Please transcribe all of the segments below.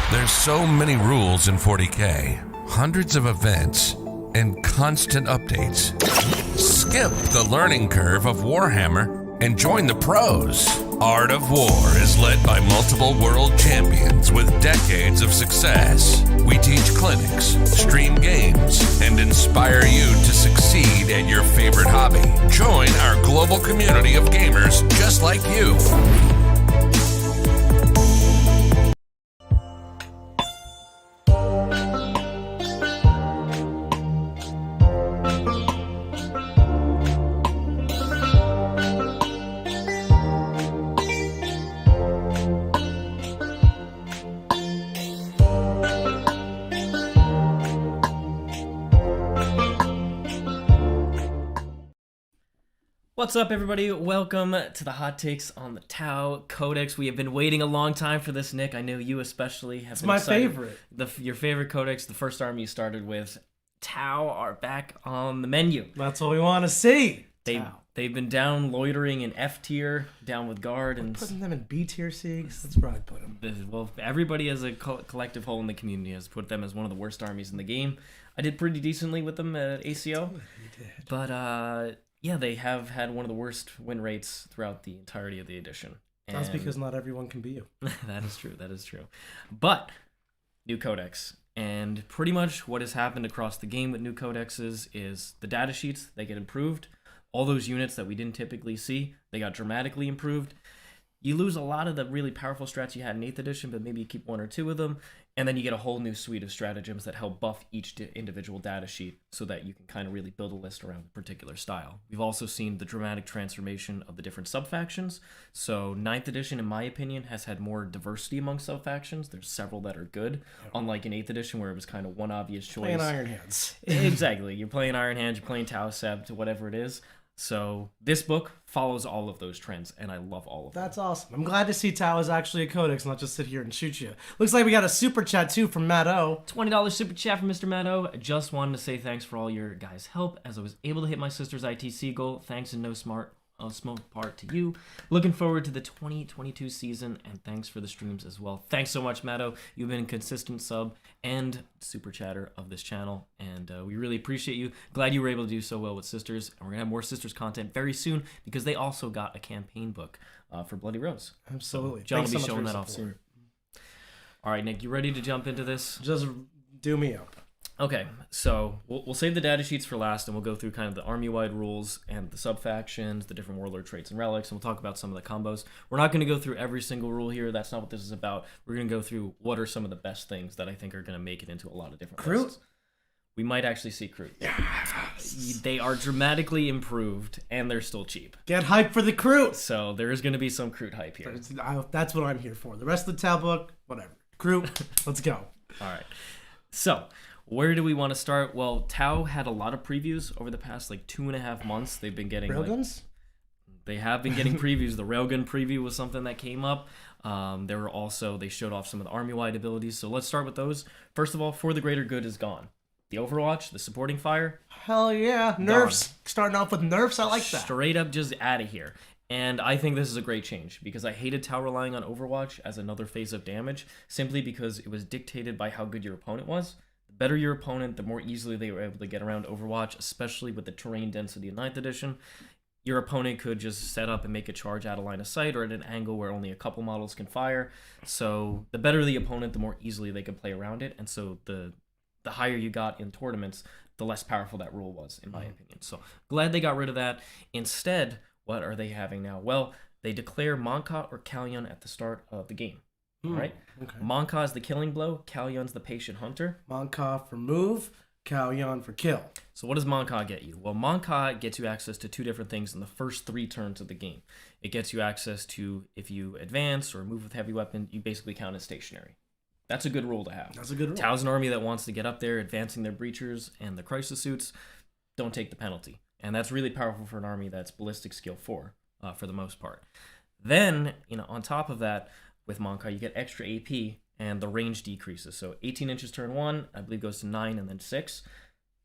There's so many rules in 40K, hundreds of events, and constant updates. Skip the learning curve of Warhammer and join the pros. Art of War is led by multiple world champions with decades of success. We teach clinics, stream games, and inspire you to succeed at your favorite hobby. Join our global community of gamers just like you. What's up, everybody? Welcome to the hot takes on the Tau Codex. We have been waiting a long time for this, Nick. I know you especially have been excited. Favorite. Your favorite Codex, the first army you started with. Tau are back on the menu. That's what we want to see. They've been down loitering in F tier, down with guard, and putting them in B tier Siegs. That's where I'd put them. Well, everybody as a collective whole in the community has put them as one of the worst armies in the game. I did pretty decently with them at ACO, You did. but yeah, they have had one of the worst win rates throughout the entirety of the edition. That's because not everyone can be you. That is true. That is true. But new codex, and pretty much what has happened across the game with new codexes is the data sheets, they get improved. All those units that we didn't typically see, they got dramatically improved. You lose a lot of the really powerful strats you had in 8th edition, but maybe you keep one or two of them, and then you get a whole new suite of stratagems that help buff each individual data sheet so that you can kind of really build a list around a particular style. We've also seen the dramatic transformation of the different sub-factions. So 9th edition, in my opinion, has had more diversity among sub-factions. There's several that are good, unlike in 8th edition where it was kind of one obvious choice. Playing Iron Hands. Exactly. You're playing Iron Hands, you're playing Tau Sept, whatever it is. So this book follows all of those trends, and I love all of them. That's awesome. I'm glad to see Tau is actually a codex, not just sit here and shoot you. Looks like we got a super chat too from Matt O. $20 super chat from Mr. Matto. Just wanted to say thanks for all your guys' help as I was able to hit my sister's ITC goal. Thanks in no small part to you. Looking forward to the 2022 season, and thanks for the streams as well. Thanks so much, Matto. You've been a consistent sub and super chatter of this channel, and we really appreciate you. Glad you were able to do so well with Sisters, and we're gonna have more Sisters content very soon because they also got a campaign book for Bloody Rose. Absolutely. So John Thanks will be so much showing for that your off support. soon. All right, Nick, you ready to jump into this? Just do me up. Okay, so we'll save the data sheets for last, and we'll go through kind of the army-wide rules and the sub-factions, the different warlord traits and relics, and we'll talk about some of the combos. We're not going to go through every single rule here. That's not what this is about. We're going to go through what are some of the best things that I think are going to make it into a lot of different Kroot? lists. We might actually see Kroot. Yes. They are dramatically improved, and they're still cheap. Get hyped for the Kroot. So there is going to be some Kroot hype here. That's what I'm here for. The rest of the Tau book, whatever. Kroot, let's go. All right. So where do we want to start? Well, Tau had a lot of previews over the past 2.5 months. They've been getting Railguns? they have been getting previews. The Railgun preview was something that came up. They showed off some of the army-wide abilities. So let's start with those. First of all, For the Greater Good is gone. The Overwatch, the supporting fire, Hell yeah. Nerfs. Starting off with nerfs. I like that. straight up just out of here. And I think this is a great change because I hated Tau relying on Overwatch as another phase of damage simply because it was dictated by how good your opponent was. The better your opponent, the more easily they were able to get around Overwatch, especially with the terrain density in 9th edition. Your opponent could just set up and make a charge out of line of sight or at an angle where only a couple models can fire. So the better the opponent, the more easily they could play around it. And so the higher you got in tournaments, the less powerful that rule was, in my opinion. So glad they got rid of that. Instead, what are they having now? Well, they declare Monka or Kalyan at the start of the game. Right? Okay. Monka is the killing blow, Kalyan's the patient hunter. Monka for move, Kalyan for kill. So what does Monka get you? Well, Monka gets you access to two different things in the first 3 turns of the game. It gets you access to, if you advance or move with heavy weapon, you basically count as stationary. That's a good rule to have. That's a good rule. Tau's an army that wants to get up there, advancing their breachers and the crisis suits. Don't take the penalty. And that's really powerful for an army that's ballistic skill 4, for the most part. Then, on top of that, with Monka, you get extra AP, and the range decreases. So 18 inches turn 1, I believe goes to 9 and then 6.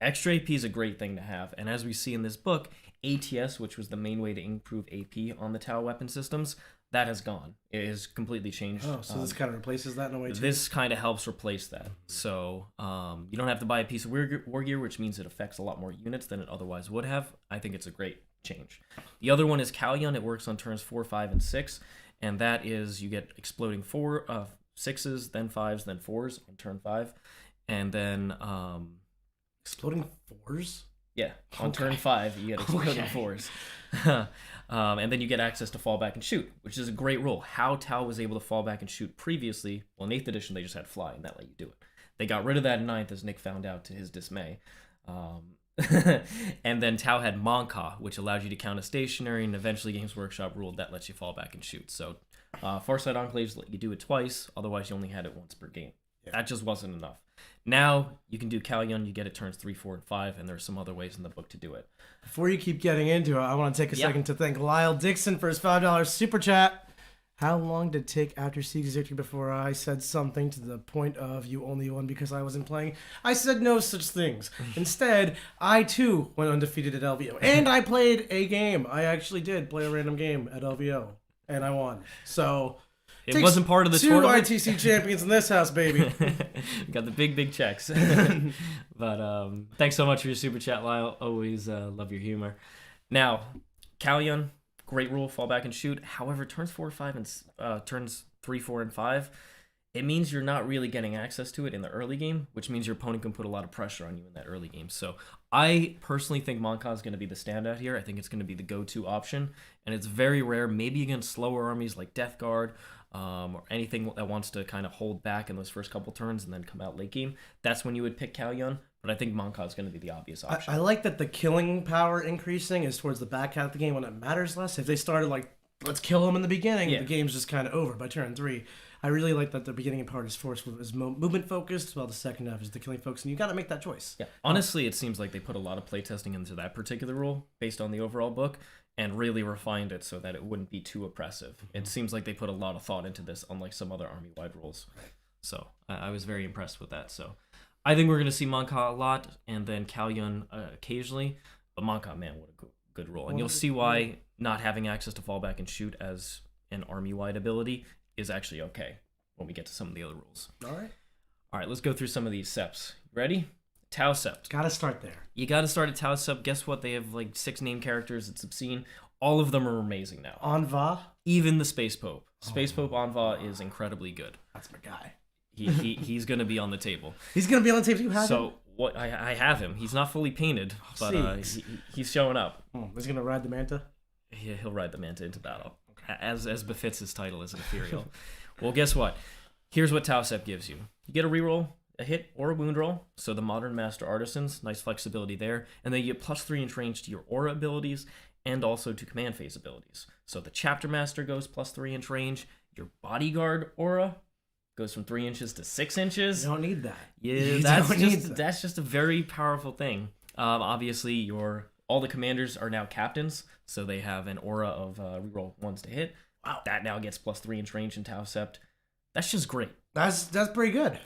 Extra AP is a great thing to have. And as we see in this book, ATS, which was the main way to improve AP on the Tau weapon systems, That has gone. It has completely changed. Oh, so this kind of replaces that in a way too? This kind of helps replace that. So you don't have to buy a piece of war gear, which means it affects a lot more units than it otherwise would have. I think it's a great change. The other one is Callion. It works on turns 4, 5, and 6. And that is you get exploding 6s, then 5s, then 4s on turn 5. And then... Exploding 4s? Yeah, on turn 5, you get exploding 4s. And then you get access to fall back and shoot, which is a great rule. How Tau was able to fall back and shoot previously, well, in 8th edition, they just had fly, and that let you do it. They got rid of that in 9th, as Nick found out to his dismay. And then Tau had Monka, which allowed you to count a stationary, and eventually Games Workshop ruled that lets you fall back and shoot. So Farsight Enclaves let you do it twice, otherwise you only had it once per game. Yeah. That just wasn't enough. Now you can do Callion, you get it turns 3, 4, and 5, and there's some other ways in the book to do it. Before you keep getting into it, I want to take a second to thank Lyle Dixon for his $5 super chat. How long did it take after Sieg's victory before I said something to the point of you only won because I wasn't playing? I said no such things. Instead, I too went undefeated at LVO. And I played a game. I actually did play a random game at LVO. And I won. So... It wasn't part of the tournament. 2 ITC champions in this house, baby. We got the big checks. But thanks so much for your super chat, Lyle. Always love your humor. Now, Callion, great rule, fall back and shoot. However, turns 4, 5, and turns 3, 4, and 5, it means you're not really getting access to it in the early game, which means your opponent can put a lot of pressure on you in that early game. So I personally think Monka is going to be the standout here. I think it's going to be the go-to option, and it's very rare, maybe against slower armies like Death Guard, or anything that wants to kind of hold back in those first couple turns and then come out late game. That's when you would pick Callion, but I think Monka is going to be the obvious option. I like that the killing power increasing is towards the back half of the game when it matters less. If they started like, let's kill him in the beginning, the game's just kind of over by turn 3. I really like that the beginning part is movement focused, while the second half is the killing focused, and you got to make that choice. Yeah, honestly, it seems like they put a lot of playtesting into that particular rule based on the overall book, and really refined it so that it wouldn't be too oppressive. It seems like they put a lot of thought into this, unlike some other army-wide rules. So I was very impressed with that. So I think we're going to see Monka a lot, and then Callion occasionally. But Monka, man, what a good rule. And you'll see why not having access to fall back and shoot as an army-wide ability is actually okay when we get to some of the other rules. All right, let's go through some of these seps. Ready? Tau Sept. Gotta start there. You gotta start at Tau Sept. Guess what? They have like 6 name characters. It's obscene. All of them are amazing now. Anva? Even the Space Pope. Space Pope Anva is incredibly good. That's my guy. He's gonna be on the table. He's gonna be on the table. You have him? What I have him. He's not fully painted, but he's showing up. He's gonna ride the Manta? Yeah, he'll ride the Manta into battle, as befits his title as an Ethereal. Well, guess what? Here's what Tau Sept gives you. You get a reroll, a hit, or a wound roll. So the Modern Master Artisans, nice flexibility there. And then you get +3 inch range to your aura abilities and also to command phase abilities. So the Chapter Master goes +3 inch range. Your Bodyguard aura goes from 3 inches to 6 inches. You don't need that. Yeah, that's just a very powerful thing. Obviously, all the commanders are now captains, so they have an aura of reroll 1s to hit. Wow, that now gets +3 inch range in Tau Sept. That's just great. That's pretty good.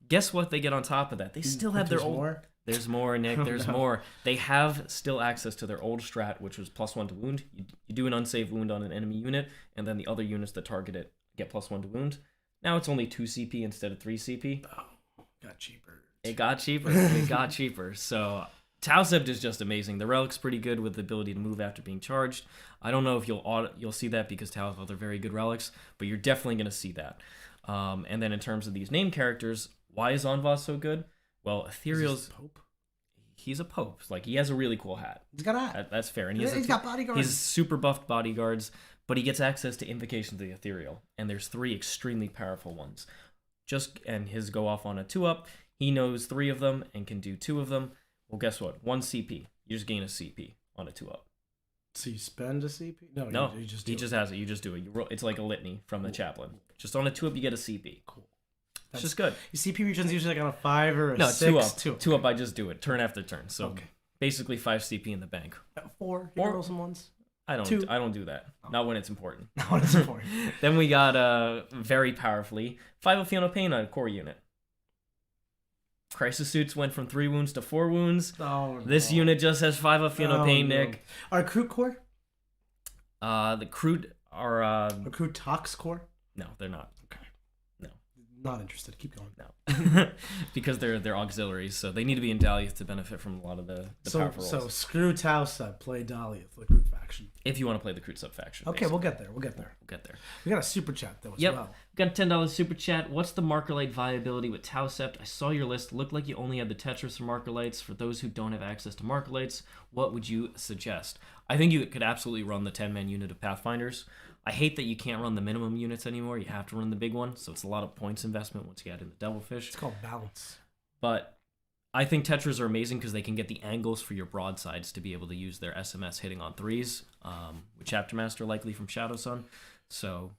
Guess what they get on top of that? They still have their old... More? There's more, Nick. There's more. They have still access to their old strat, which was +1 to wound. You do an unsaved wound on an enemy unit, and then the other units that target it get +1 to wound. Now it's only 2 CP instead of 3 CP. Oh, got cheaper. It got cheaper. It got cheaper. So Tau Sept is just amazing. The relic's pretty good with the ability to move after being charged. I don't know if you'll see that because Tau have other very good relics, but you're definitely going to see that. And then in terms of these name characters, why is Anva so good? Well, Ethereal's Pope. He's a pope. Like, he has a really cool hat. He's got a hat. That's fair. And he's got bodyguards. He's super buffed bodyguards, but he gets access to Invocations of the Ethereal, and there's 3 extremely powerful ones. And his go off on a 2-up. He knows 3 of them and can do 2 of them. Well, guess what? 1 CP. You just gain a CP on a 2-up. So you spend a CP? No, you just he just has it. You just do it. You roll. It's like a litany from the chaplain. Just on a 2-up, you get a CP. Cool. It's just good. Your CP regen's usually like on a 5 or a 6. 2-up. 2-up, I just do it turn after turn. So basically 5 CP in the bank. 4. You roll some ones. I don't do that. Oh. Not when it's important. Not when it's important. Then we got very powerfully 5 of Fiona Pain on a core unit. Crisis Suits went from 3 wounds to 4 wounds. Oh, this unit just has 5 of Fiona Pain, Nick. Our Crew Core? The Crude Our Recruit Tox Core? no, they're not. Okay. No. Not interested. Keep going. No. Because they're auxiliaries, so they need to be in Daliath to benefit from a lot of the powerful rolls. So screw Tausa, play Daliath, recruit faction. If you want to play the Crude Sub faction. Okay, basically. we'll get there. We'll get there. We got a super chat though as Yep. well. Got a $10 super chat. What's the Markerlite viability with Tausept? I saw your list. Looked like you only had the Tetris for Markerlites. For those who don't have access to Markerlites, what would you suggest? I think you could absolutely run the 10-man unit of Pathfinders. I hate that you can't run the minimum units anymore. You have to run the big one, so it's a lot of points investment once you add in the Devilfish. It's called balance. But I think Tetras are amazing because they can get the angles for your broadsides to be able to use their SMS hitting on 3s, with Chapter Master likely from Shadow Sun. So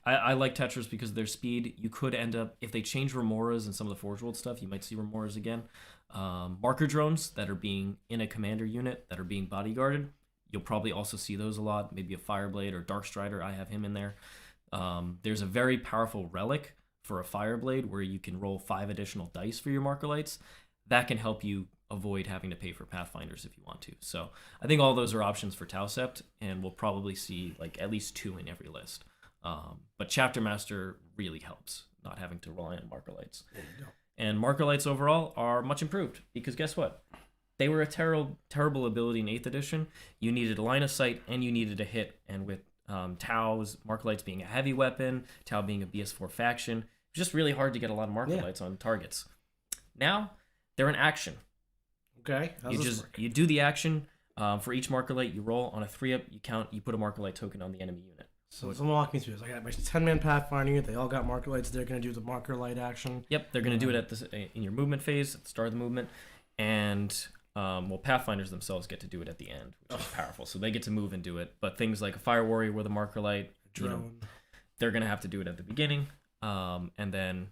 I like Tetras because of their speed. You could end up, if they change Remoras and some of the Forge World stuff, you might see Remoras again. Marker drones that are being in a commander unit that are being bodyguarded. You'll probably also see those a lot. Maybe a Fireblade or Darkstrider. I have him in there. There's a very powerful relic for a Fireblade where you can roll 5 additional dice for your Markerlites. That can help you avoid having to pay for Pathfinders if you want to. So I think all those are options for Tausept, and we'll probably see like at least 2 in every list. But Chapter Master really helps, not having to rely on Markerlites. And Markerlites overall are much improved because guess what? They were a terrible ability in 8th edition. You needed a line of sight and you needed a hit. And with Tau's Markerlites being a heavy weapon, Tau being a BS4 faction, it's just really hard to get a lot of Markerlites on targets. Now, they're in action. Okay. How's this work? You do the action. For each Markerlite, you roll on a 3-up, you count, you put a Markerlite token on the enemy unit. So someone walk me through this. I got my 10-man Pathfinder unit. They all got Markerlites. They're going to do the Markerlite action. Yep, they're going to do it in your movement phase, at the start of the movement. And Pathfinders themselves get to do it at the end, which is powerful. So they get to move and do it. But things like a Fire Warrior with a Markerlite, they're going to have to do it at the beginning. And then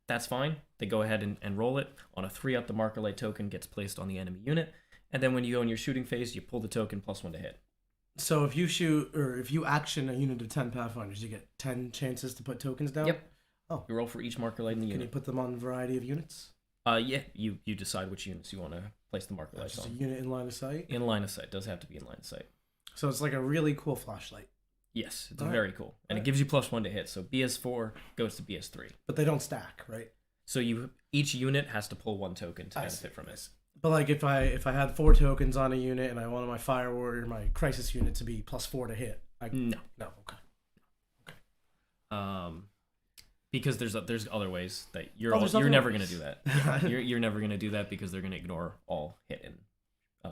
that's fine. They go ahead and roll it. On a 3-up, the Markerlite token gets placed on the enemy unit. And then when you go in your shooting phase, you pull the token +1 to hit. So if you shoot, or if you action a unit of 10 Pathfinders, you get 10 chances to put tokens down? Yep. Oh. You roll for each Markerlite in the unit. Can you put them on a variety of units? Yeah, you decide which units you want to place the Markerlites Just on. a unit in line of sight? In line of sight. Does have to be in line of sight. So it's like a really cool flashlight. Yes, it's very cool. And it gives you +1 to hit. So BS4 goes to BS3. But they don't stack, right? So each unit has to pull 1 token to benefit from it. But like if I had 4 tokens on a unit and I wanted my Fire Warrior, my Crisis unit to be +4 to hit. No. Okay. Because there's other ways that you're never going to do that. Yeah, you're never going to do that because they're going to ignore all hit and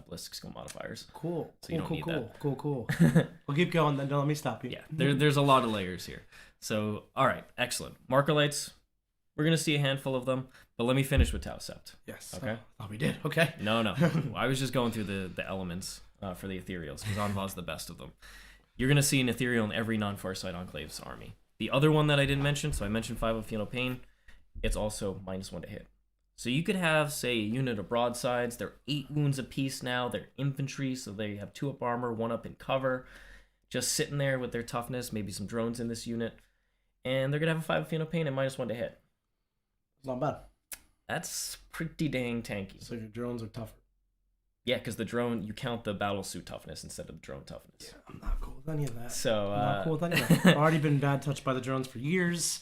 ballistic skill modifiers. Cool. So you don't need that. Cool. We'll keep going then. Don't let me stop you. Yeah, there's a lot of layers here. So, all right, excellent. Markerlites, we're going to see a handful of them, but let me finish with Tausept. Yes. Okay. Oh, we did. Okay. No. I was just going through the elements for the Ethereals because Anva's the best of them. You're going to see an Ethereal in every non-Farsight Enclaves army. The other one that I didn't mention, so I mentioned 5 of Feel Pain, it's also -1 to hit. So you could have, say, a unit of broadsides. They're 8 wounds apiece now. They're infantry, so they have 2 up armor, 1 up in cover, just sitting there with their toughness, maybe some drones in this unit. And they're going to have a 5 of Feel Pain and -1 to hit. It's not bad. That's pretty dang tanky. So your drones are tougher. Yeah, because the drone, you count the battle suit toughness instead of the drone toughness. Yeah, I'm not cool with any of that. So, I'm not cool with any of that. I've already been bad touched by the drones for years.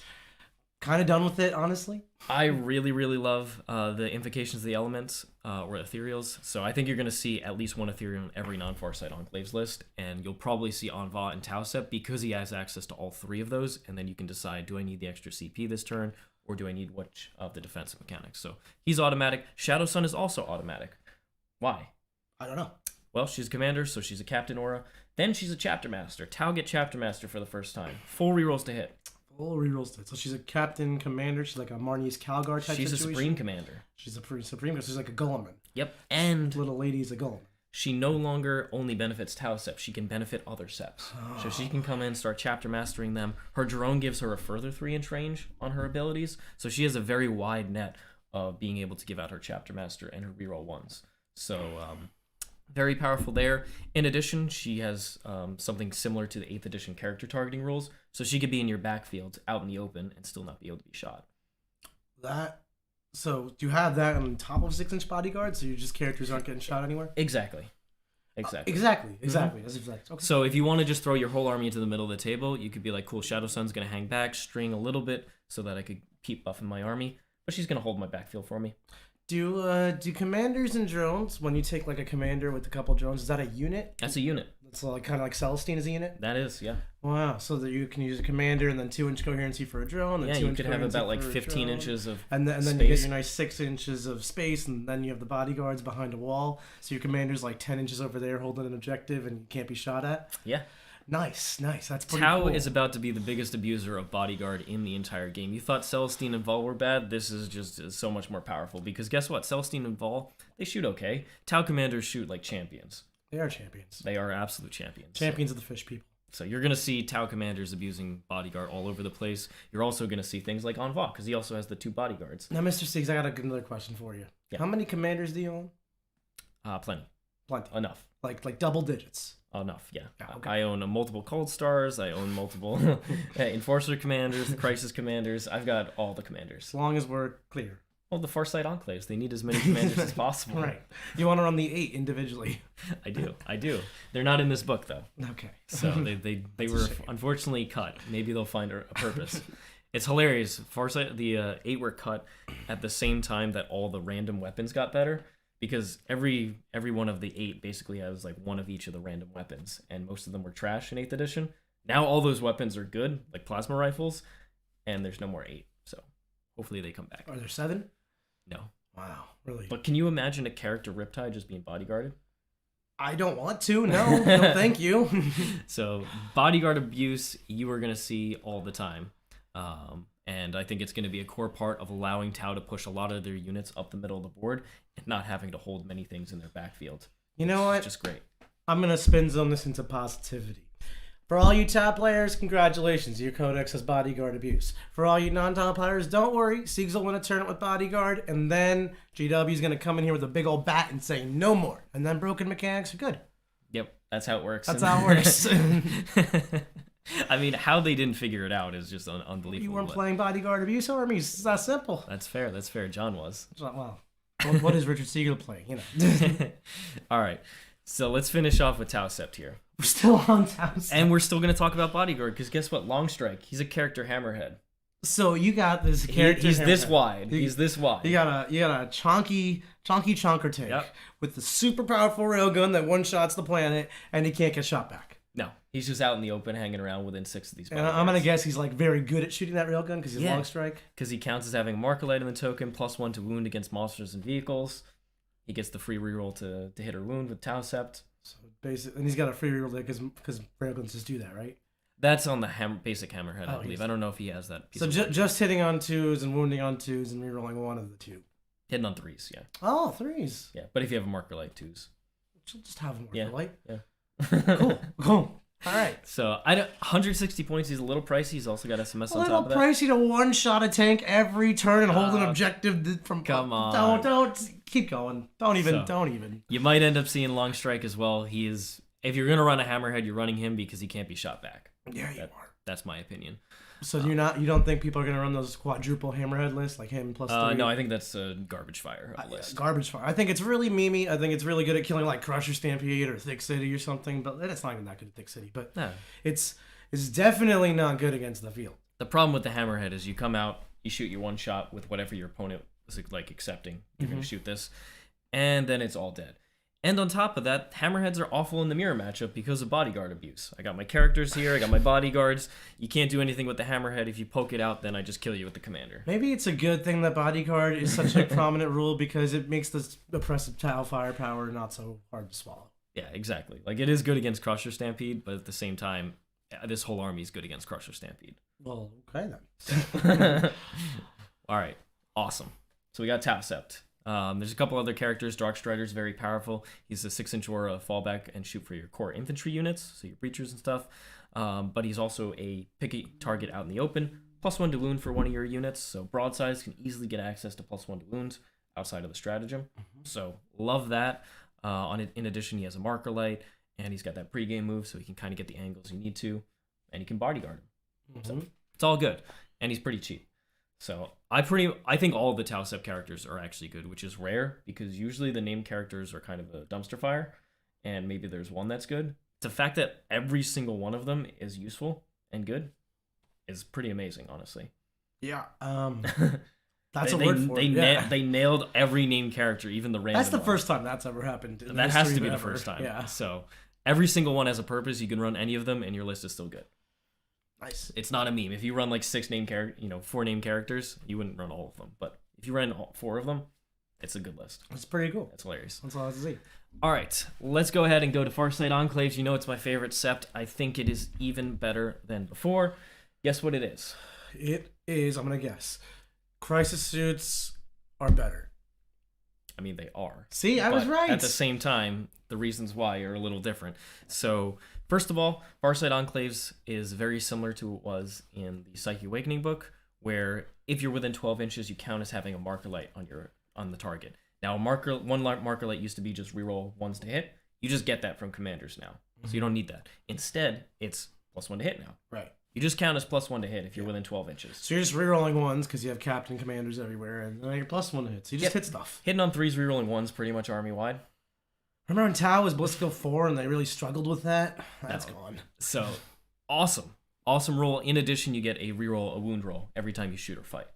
Kind of done with it, honestly. I really, really love the Invocations of the Elements, or Ethereals. So I think you're going to see at least 1 Ethereal in every non-Farsight Enclaves list. And you'll probably see Anva and Tausept because he has access to all 3 of those. And then you can decide, do I need the extra CP this turn? Or do I need which of the defensive mechanics? So he's automatic. Shadow Sun is also automatic. Why? I don't know. Well, she's a commander, so she's a captain aura. Then she's a chapter master. Tau get chapter master for the first time. 4 rerolls to hit. Full rerolls to hit. So she's a captain commander. She's like a Marnie's Calgar type She's situation. a supreme commander. She's a supreme. She's like a Guilliman. Yep. And Little lady's a Guilliman. she no longer only benefits Tau Seps. She can benefit other Seps. So she can come in, start chapter mastering them. Her drone gives her a further 3-inch range on her abilities. So she has a very wide net of being able to give out her chapter master and her reroll 1s. So very powerful there. In addition, she has something similar to the 8th edition character targeting rules. So she could be in your backfield out in the open and still not be able to be shot. So do you have that on top of 6-inch bodyguard? So your just characters aren't getting shot anywhere? Exactly. Exactly. Exactly. That's exactly. Okay. So if you want to just throw your whole army into the middle of the table, you could be like, cool, Shadow Sun's going to hang back, string a little bit so that I could keep buffing my army, but she's going to hold my backfield for me. Do commanders and drones, when you take like a commander with a couple drones, is that a unit? That's a unit. It's like kind of like Celestine is a unit? That is, yeah. Wow, so that you can use a commander and then 2-inch coherency for a drone. Yeah, you could have about like 15 inches of and then space. you get your nice 6 inches of space, and then you have the bodyguards behind a wall. So your commander's like 10 inches over there holding an objective and you can't be shot at. Yeah. Nice. That's pretty Tau cool. is about to be the biggest abuser of bodyguard in the entire game. You thought Celestine and Vol were bad? This is just so much more powerful, because guess what? Celestine and Vol, they shoot okay. Tau commanders shoot like champions. They are champions. They are absolute champions. Champions of the fish people. So you're going to see Tau commanders abusing bodyguard all over the place. You're also going to see things like Envoy, because he also has the 2 bodyguards. Now, Mr. Siegs, I got another question for you. Yeah. How many commanders do you own? Plenty. Plenty. Enough. Like double digits. Enough, yeah. Okay. I own multiple Cold Stars. I own multiple Enforcer commanders, the Crisis commanders. I've got all the commanders. As long as we're clear. Well, the Farsight Enclaves, they need as many commanders as possible. Right. You want to run the 8 individually. I do. They're not in this book, though. Okay. So they were unfortunately cut. Maybe they'll find a purpose. It's hilarious. Farsight, the 8 were cut at the same time that all the random weapons got better, because every one of the 8 basically has like one of each of the random weapons, and most of them were trash in 8th edition. Now all those weapons are good, like plasma rifles, and there's no more 8. So hopefully they come back. Are there 7? No. Wow, really? But can you imagine a character Riptide just being bodyguarded? I don't want to. No, no, thank you. So bodyguard abuse, you are going to see all the time. And I think it's going to be a core part of allowing Tau to push a lot of their units up the middle of the board and not having to hold many things in their backfield. You know what? It's just great. I'm going to spin zone this into positivity. For all you Tau players, congratulations. Your Codex has bodyguard abuse. For all you non-Tau players, don't worry. Siegs will win a tournament with bodyguard, and then GW is going to come in here with a big old bat and say, no more. And then broken mechanics are good. Yep, that's how it works. That's how it works. I mean, how they didn't figure it out is just unbelievable. You weren't playing bodyguard abuse armies. It's that simple. That's fair. John was. Well, what is Richard Siegler playing? You know. All right. So let's finish off with Tau Sept here. We're still on Tau Sept. And we're still going to talk about bodyguard, because guess what? Longstrike. He's a character hammerhead. So you got this character. He's this hammerhead. wide. He's this wide. You got a chonky chonker tank with the super powerful railgun that one shots the planet, and he can't get shot back. No, he's just out in the open, hanging around within 6 of these. And I'm gonna guess he's like very good at shooting that railgun because he's long strike. Because he counts as having a marker light in the token, +1 to wound against monsters and vehicles. He gets the free reroll to hit or wound with Tau Sept. So basically, and he's got a free reroll there because railguns just do that, right? That's on the basic hammerhead, I believe. I don't know if he has that. So just hitting on 2s and wounding on 2s and rerolling one of the 2. Hitting on 3s, yeah. Oh, 3s. Yeah, but if you have a marker light, 2s. Just have a marker light. Yeah. Cool. All right. So 160 points. He's a little pricey. He's also got SMS on top of that. A little pricey to one-shot a tank every turn and hold an objective from. Come on. Don't keep going. Don't even. You might end up seeing Long Strike as well. He is. If you're gonna run a hammerhead, you're running him because he can't be shot back. Yeah, you are. That's my opinion. So you don't think people are gonna run those quadruple hammerhead lists like him +3? No, I think that's a garbage fire list. Garbage fire. I think it's really memey. I think it's really good at killing like Crusher Stampede or Thick City or something, but it's not even that good at Thick City. But no. It's definitely not good against the field. The problem with the hammerhead is you come out, you shoot your one shot with whatever your opponent is like accepting. You're gonna shoot this, and then it's all dead. And on top of that, hammerheads are awful in the mirror matchup because of bodyguard abuse. I got my characters here, I got my bodyguards. You can't do anything with the hammerhead. If you poke it out, then I just kill you with the commander. Maybe it's a good thing that bodyguard is such a prominent rule because it makes this oppressive Tau firepower not so hard to swallow. Yeah, exactly. Like, it is good against Crusher Stampede, but at the same time, this whole army is good against Crusher Stampede. Well, okay then. All right, awesome. So we got Tau Sept. There's a couple other characters. Darkstrider's very powerful. He's a 6-inch aura fallback and shoot for your core infantry units, so your breachers and stuff. But he's also a picky target out in the open. +1 to wound for one of your units, so broadsides can easily get access to +1 to wound outside of the stratagem. So love that. In addition, he has a marker light, and he's got that pregame move, so he can kind of get the angles you need to, and you can bodyguard him. So it's all good, and he's pretty cheap. So I think all of the Tau Sept characters are actually good, which is rare because usually the named characters are kind of a dumpster fire, and maybe there's one that's good. The fact that every single one of them is useful and good is pretty amazing, honestly. Yeah. That's a word for it. They nailed every named character, even the random. That's the one. first time that's ever happened. That has to be the first time. Yeah. So every single one has a purpose. You can run any of them, and your list is still good. Nice. It's not a meme. If you run like 4 named characters, you wouldn't run all of them. But if you ran all 4 of them, it's a good list. It's pretty cool. It's hilarious. That's all I have to see. All right, let's go ahead and go to Farsight Enclaves. You know it's my favorite sept. I think it is even better than before. Guess what it is? It is, I'm going to guess, Crisis Suits are better. I mean, they are. See, I was right. At the same time, the reasons why are a little different. So, first of all, Farsight Enclaves is very similar to what it was in the Psychic Awakening book, where if you're within 12 inches, you count as having a marker light on the target. Now, one marker light used to be just reroll 1s to hit. You just get that from commanders now, so you don't need that. Instead, it's +1 to hit now. Right. You just count as +1 to hit if you're within 12 inches. So you're just rerolling 1s because you have captain commanders everywhere, and then you're +1 to hit. So you just hit stuff. Hitting on 3s, rerolling 1s, pretty much army wide. Remember when Tau was Blitzkill 4 and they really struggled with that? That's gone. So, awesome. Awesome roll. In addition, you get a reroll, a wound roll, every time you shoot or fight.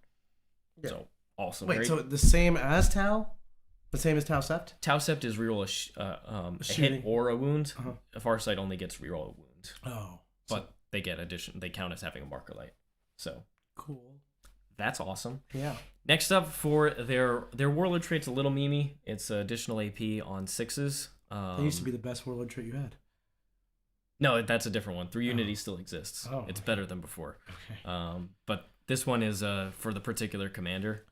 Yeah. So, awesome. Wait, so the same as Tau? The same as Tau Sept? Tau Sept is reroll a hit or a wound. A Farsight only gets reroll a wound. Oh. But they get addition. They count as having a marker light. So cool. That's awesome. Yeah. Next up for their Warlord Traits, a little memey. It's additional AP on 6s. That used to be the best Warlord trait you had. No, that's a different one. 3 Unity still exists. Oh, it's okay. better than before. Okay. But this one is for the particular commander.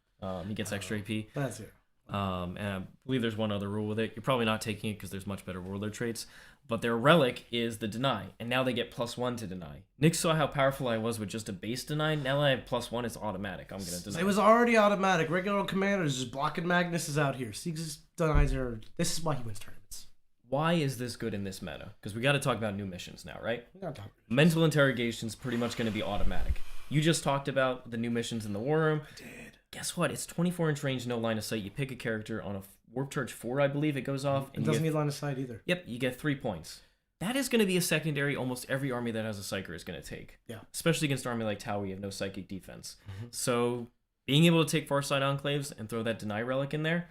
He gets extra AP. That's it. And I believe there's one other rule with it. You're probably not taking it because there's much better Warlord Traits. But their relic is the deny, and now they get +1 to deny. Nick saw how powerful I was with just a base deny. Now that I have +1, it's automatic. I'm gonna deny. It was already automatic. Regular old commanders just blocking Magnus out here. Sieg's denies are. This is why he wins tournaments. Why is this good in this meta? Because we got to talk about new missions now, right? We gotta talk about Mental interrogation's pretty much going to be automatic. You just talked about the new missions in the War Room. I did. Guess what? It's 24-inch range, no line of sight. You pick a character on a Warp Charge 4, I believe it goes off. It doesn't need line of sight either. Yep, you get 3 points. That is going to be a secondary almost every army that has a Psyker is going to take. Yeah. Especially against an army like Tau, you have no psychic defense. So being able to take Farsight Enclaves and throw that Deny Relic in there,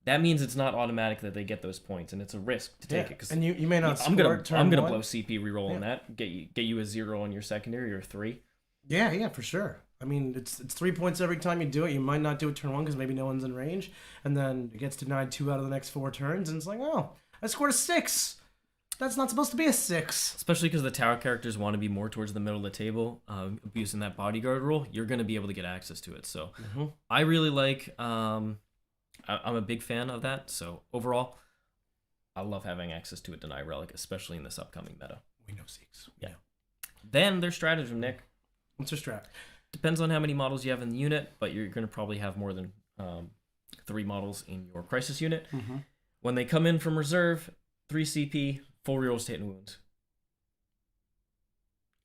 that means it's not automatic that they get those points, and it's a risk to take it. Cause and you may not I'm gonna one. blow CP reroll on that, get you a 0 on your secondary or 3. Yeah, for sure. I mean, it's 3 points every time you do it. You might not do it turn 1 because maybe no one's in range, and then it gets denied 2 out of the next 4 turns, and it's like, oh, I scored a 6. That's not supposed to be a 6. Especially because the tower characters want to be more towards the middle of the table, abusing that bodyguard rule. You're going to be able to get access to it. So I really like. I'm a big fan of that. So overall, I love having access to a Deny Relic, especially in this upcoming meta. We know Siegs. Yeah. Then their stratagem, Nick. What's your strat? Depends on how many models you have in the unit, but you're going to probably have more than 3 models in your crisis unit. When they come in from reserve, 3 CP, full rerolls to hit and wounds.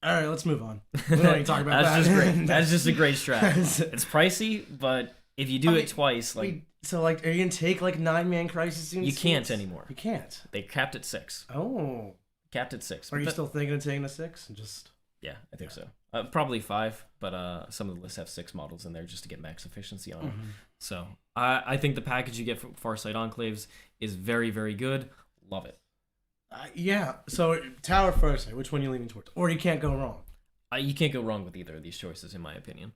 All right, let's move on. We don't need to talk about that. That's just great. That's just a great strat. It's pricey, but if you do it twice, like... So, like, are you going to take, like, 9-man crisis units? You can't anymore. You can't? They capped at 6. Oh. Capped at 6. Are you still thinking of taking a 6? And just... Yeah, I think so. Probably 5, but some of the lists have 6 models in there just to get max efficiency on them. So I think the package you get from Farsight Enclaves is very, very good. Love it. Yeah. So Tower Farsight, which one are you leaning towards? Or you can't go wrong. You can't go wrong with either of these choices, in my opinion.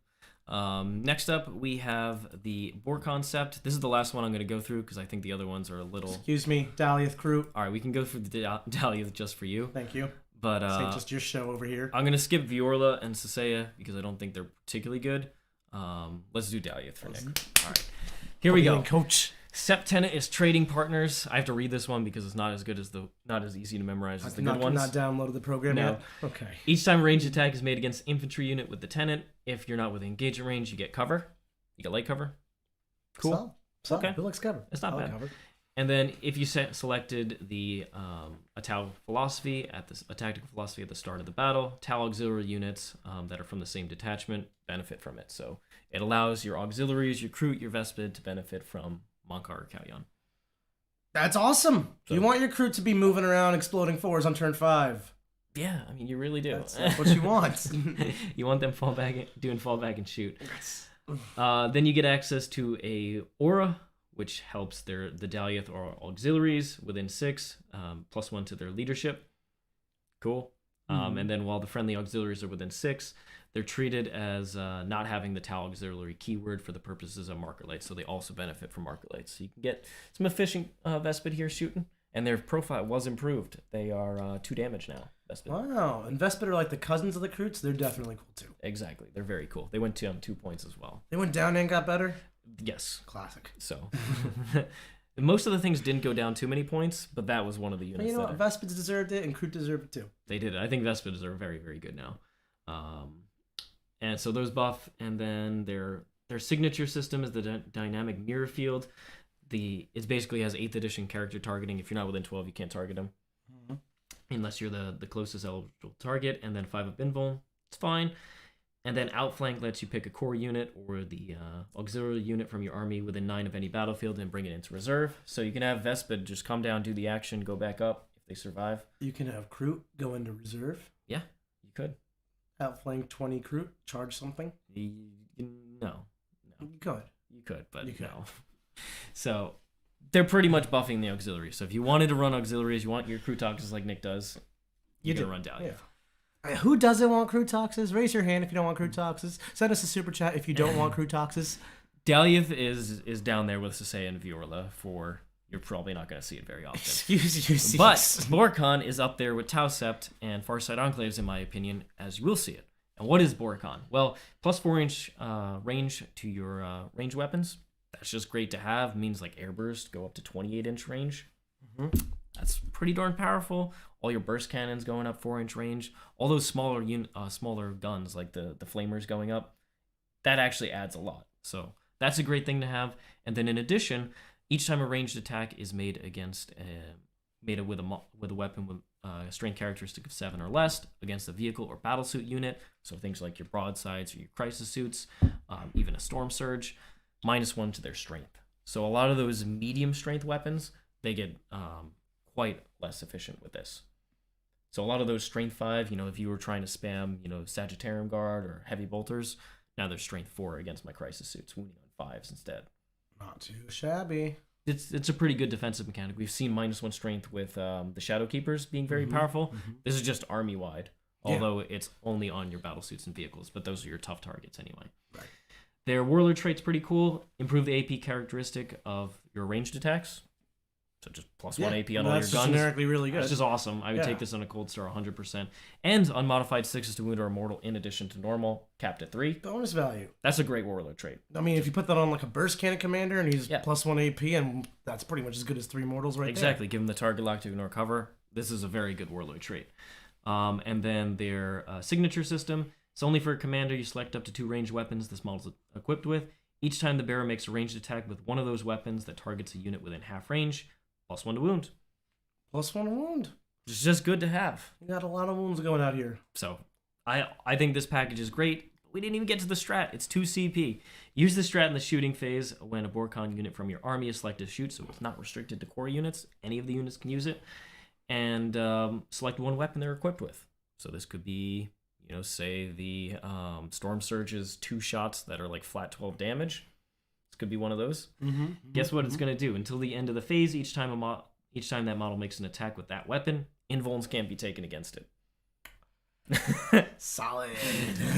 Next up, we have the Boar Concept. This is the last one I'm going to go through because I think the other ones are a little... Excuse me, Daliath crew. All right, we can go through the Daliath just for you. Thank you. But it's just your show over here. I'm gonna skip Viorla and Sasea because I don't think they're particularly good. Let's do Daliath for Nick. All right, here we go. Coach. Septenna is trading partners. I have to read this one because it's not as good as not as easy to memorize as the good ones. Not downloaded the program yet. Okay. Each time a ranged attack is made against infantry unit with the tenant, if you're not within engagement range, you get cover. You get light cover. Cool. Okay. Who likes cover? It's not bad. Cover. And then if you selected the a Tau philosophy a tactical philosophy at the start of the battle, Tau auxiliary units that are from the same detachment benefit from it. So it allows your auxiliaries, your recruit, your Vespid to benefit from Monkar or Kalyan. That's awesome. So- You want your crew to be moving around, exploding fours on turn 5. Yeah, I mean, you really do. That's what you want. You want them doing fall back and shoot. Then you get access to a aura, which helps the Daliath or auxiliaries within 6, +1 to their leadership. Cool. And then while the friendly auxiliaries are within 6, they're treated as not having the Tau auxiliary keyword for the purposes of marker lights, so they also benefit from marker lights. So you can get some efficient Vespid here shooting, and their profile was improved. They are 2 damage now. Vespid. Wow, and Vespid are like the cousins of the Croots. They're definitely cool too. Exactly, they're very cool. They went to 2 points as well. They went down and got better. Yes. Classic. So most of the things didn't go down too many points, but that was one of the units. But you know what? Vespids deserved it, and Kroot deserved it too. They did. I think Vespids are very, very good now. And so those buff, and then their signature system is the dynamic mirror field. It basically has 8th edition character targeting. If you're not within 12, you can't target them. Unless you're the closest eligible target, and then 5 of invuln. It's fine. And then outflank lets you pick a core unit or the auxiliary unit from your army within 9 of any battlefield and bring it into reserve. So you can have Vespid just come down, do the action, go back up if they survive. You can have Kroot go into reserve. Yeah, you could. Outflank 20 Kroot, charge something. No. You could. You could, but You could. no. So they're pretty much buffing the auxiliaries. So if you wanted to run auxiliaries, you want your crew toxins like Nick does, you can run Dahlia. Yeah. Who doesn't want Kroot toxes? Raise your hand if you don't want Kroot toxes. Send us a super chat if you don't want Kroot toxes. Dahlia is down there with Sasay and Viorla for... You're probably not going to see it very often. Excuse you. But Borkon is up there with Tau Sept and Farsight Enclaves, in my opinion, as you will see it. And what is Borkon? Well, +4 inch range to your range weapons. That's just great to have. Means like air burst, go up to 28 inch range. That's pretty darn powerful. All your burst cannons going up 4 inch range. All those smaller guns like the flamers going up. That actually adds a lot. So that's a great thing to have. And then in addition, each time a ranged attack is made with a weapon with a strength characteristic of 7 or less against a vehicle or battlesuit unit, so things like your broadsides or your crisis suits, even a storm surge, -1 to their strength. So a lot of those medium strength weapons, they get quite less efficient with this. So a lot of those strength 5, if you were trying to spam, Sagittarium Guard or heavy bolters, now they're strength 4 against my crisis suits, wounding on 5s instead. Not too shabby. It's a pretty good defensive mechanic. We've seen -1 strength with the Shadow Keepers being very powerful. This is just army wide, although it's only on your battlesuits and vehicles, but those are your tough targets anyway. Right. Their Warlord Trait's pretty cool. Improve the AP characteristic of your ranged attacks. So just +1 AP on all your That's guns. generically really good. That's just awesome. I would take this on a cold star 100%. And unmodified 6s to wound or immortal in addition to normal, capped at 3. Bonus value. That's a great Warlord trait. I mean, if you put that on like a burst cannon commander and he's Yeah. +1 AP, and that's pretty much as good as 3 mortals right Exactly. Give them the target lock to ignore cover. This is a very good Warlord trait. And then their signature system. It's only for a commander. You select up to 2 ranged weapons this model's equipped with. Each time the bearer makes a ranged attack with one of those weapons that targets a unit within half range, +1 to wound. there. +1 wound. It's just good to have. You got a lot of wounds going out here. So I think this package is great. We didn't even get to the strat. It's 2 CP. Use the strat in the shooting phase when a Borkon unit from your army is selected to shoot, so it's not restricted to core units. Any of the units can use it. And select one weapon they're equipped with. So this could be, say the Storm Surge's 2 shots that are like flat 12 damage. This could be one of those. Guess what it's going to do? Until the end of the phase, each time that model makes an attack with that weapon, invulns can't be taken against it. Solid.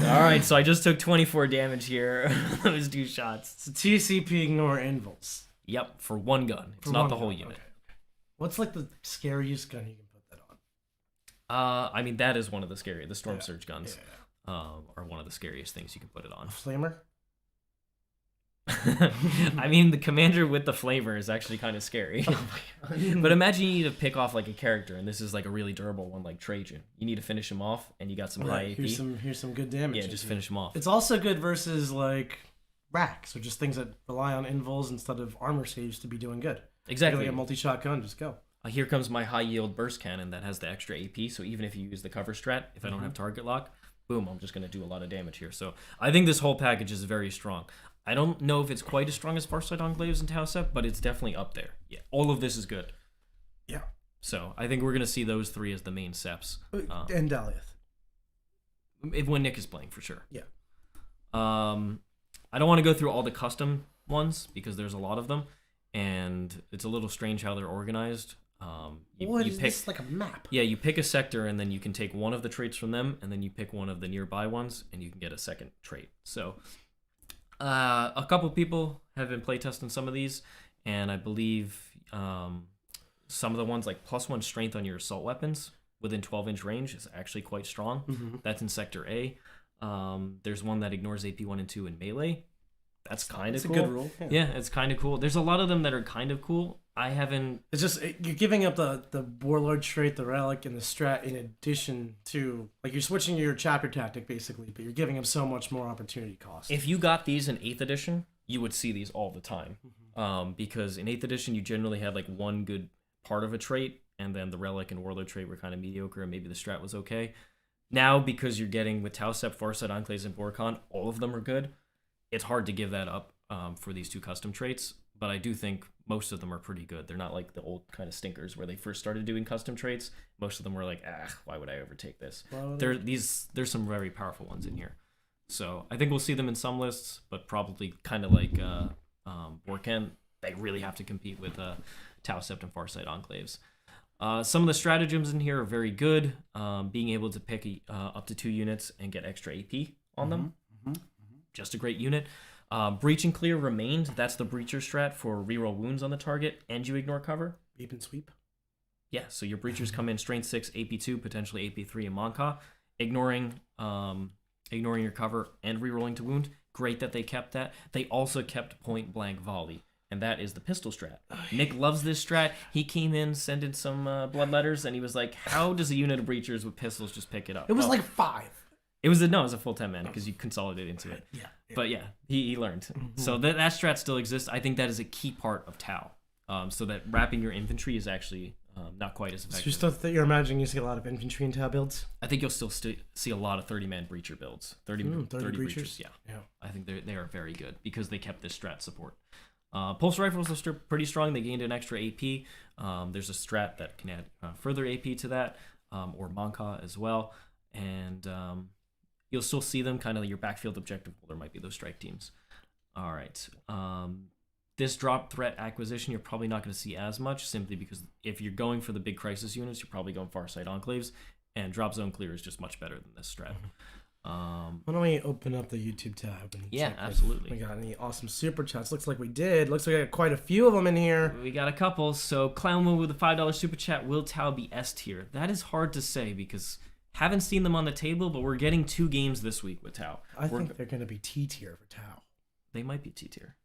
All right, so I just took 24 damage here. Those 2 shots. So TCP ignore invuls. Yep, for 1 gun. It's For not one the whole gun. unit. Okay. What's like the scariest gun you can put that on? I mean, that is one of the scary. The Storm Yeah, Surge guns are one of the scariest things you can put it on. A flamer? I mean, the commander with the flamer is actually kind of scary. But imagine you need to pick off like a character, and this is like a really durable one like Trajan. You need to finish him off, and you got some high AP. Here's some good damage. Yeah, just finish him off. It's also good versus like racks, or just things that rely on invuls instead of armor saves to be doing good. Exactly. Like a multi-shot gun, just go. Here comes my high yield burst cannon that has the extra AP. So even if you use the cover strat, if I don't have target lock, boom, I'm just going to do a lot of damage here. So I think this whole package is very strong. I don't know if it's quite as strong as Farsight Enclaves and TableWar, but it's definitely up there. Yeah, all of this is good. Yeah. So I think we're going to see those 3 as the main seps. And Daliath. When Nick is playing, for sure. Yeah. I don't want to go through all the custom ones because there's a lot of them, and it's a little strange how they're organized. Is this like a map? Yeah, you pick a sector, and then you can take one of the traits from them, and then you pick one of the nearby ones, and you can get a second trait. So a couple people have been playtesting some of these, and I believe some of the ones like +1 strength on your assault weapons within 12-inch range is actually quite strong. Mm-hmm. That's in Sector A. There's one that ignores AP 1 and 2 in melee. That's kind of cool. It's a good rule. Yeah, it's kind of cool. There's a lot of them that are kind of cool. I haven't... It's just, you're giving up the Warlord trait, the relic, and the strat in addition to... Like, you're switching your chapter tactic, basically, but you're giving up so much more opportunity cost. If you got these in 8th edition, you would see these all the time. Because in 8th edition, you generally had, like, one good part of a trait, and then the relic and Warlord trait were kind of mediocre, and maybe the strat was okay. Now, because you're getting with TableWar, Farsight Enclaves, and Boar Concept, all of them are good. It's hard to give that up for these 2 custom traits, but I do think most of them are pretty good. They're not like the old kind of stinkers where they first started doing custom traits. Most of them were like, why would I overtake this? There's some very powerful ones in here. So I think we'll see them in some lists, but probably kind of like Warken, they really have to compete with TableWar and Farsight Enclaves. Some of the stratagems in here are very good. Being able to pick up to 2 units and get extra AP on them. Just a great unit. Breach and Clear remained. That's the Breacher strat for reroll wounds on the target, and you ignore cover. Beep and sweep. Yeah, so your Breachers come in Strength 6, AP 2, potentially AP 3 and Monka. Ignoring your cover and rerolling to wound. Great that they kept that. They also kept Point Blank Volley, and that is the pistol strat. Nick loves this strat. He came in, sent in some blood letters, and he was like, how does a unit of Breachers with pistols just pick it up? It was like 5. It was a full 10 man because you consolidate into it. Yeah. But yeah, he learned. So that strat still exists. I think that is a key part of Tau. So that wrapping your infantry is actually not quite as effective. So you're imagining you see a lot of infantry in Tau builds? I think you'll still see a lot of 30-man breacher builds. 30 breachers. Yeah. I think they are very good because they kept this strat support. Pulse rifles are still pretty strong. They gained an extra AP. There's a strat that can add further AP to that, or Monka as well. And you'll still see them kind of your backfield objective. Well, there might be those strike teams. All right. This drop threat acquisition, you're probably not going to see as much simply because if you're going for the big crisis units, you're probably going Farsight Enclaves, and drop zone clear is just much better than this strat. Why don't we open up the YouTube tab? And yeah, check absolutely. We got any awesome super chats? Looks like we did. Looks like we got quite a few of them in here. We got a couple. So Clownwood with a $5 super chat. Will Tau be S tier? That is hard to say because haven't seen them on the table, but we're getting 2 games this week with Tau. I think they're going to be T tier for Tau. They might be T tier.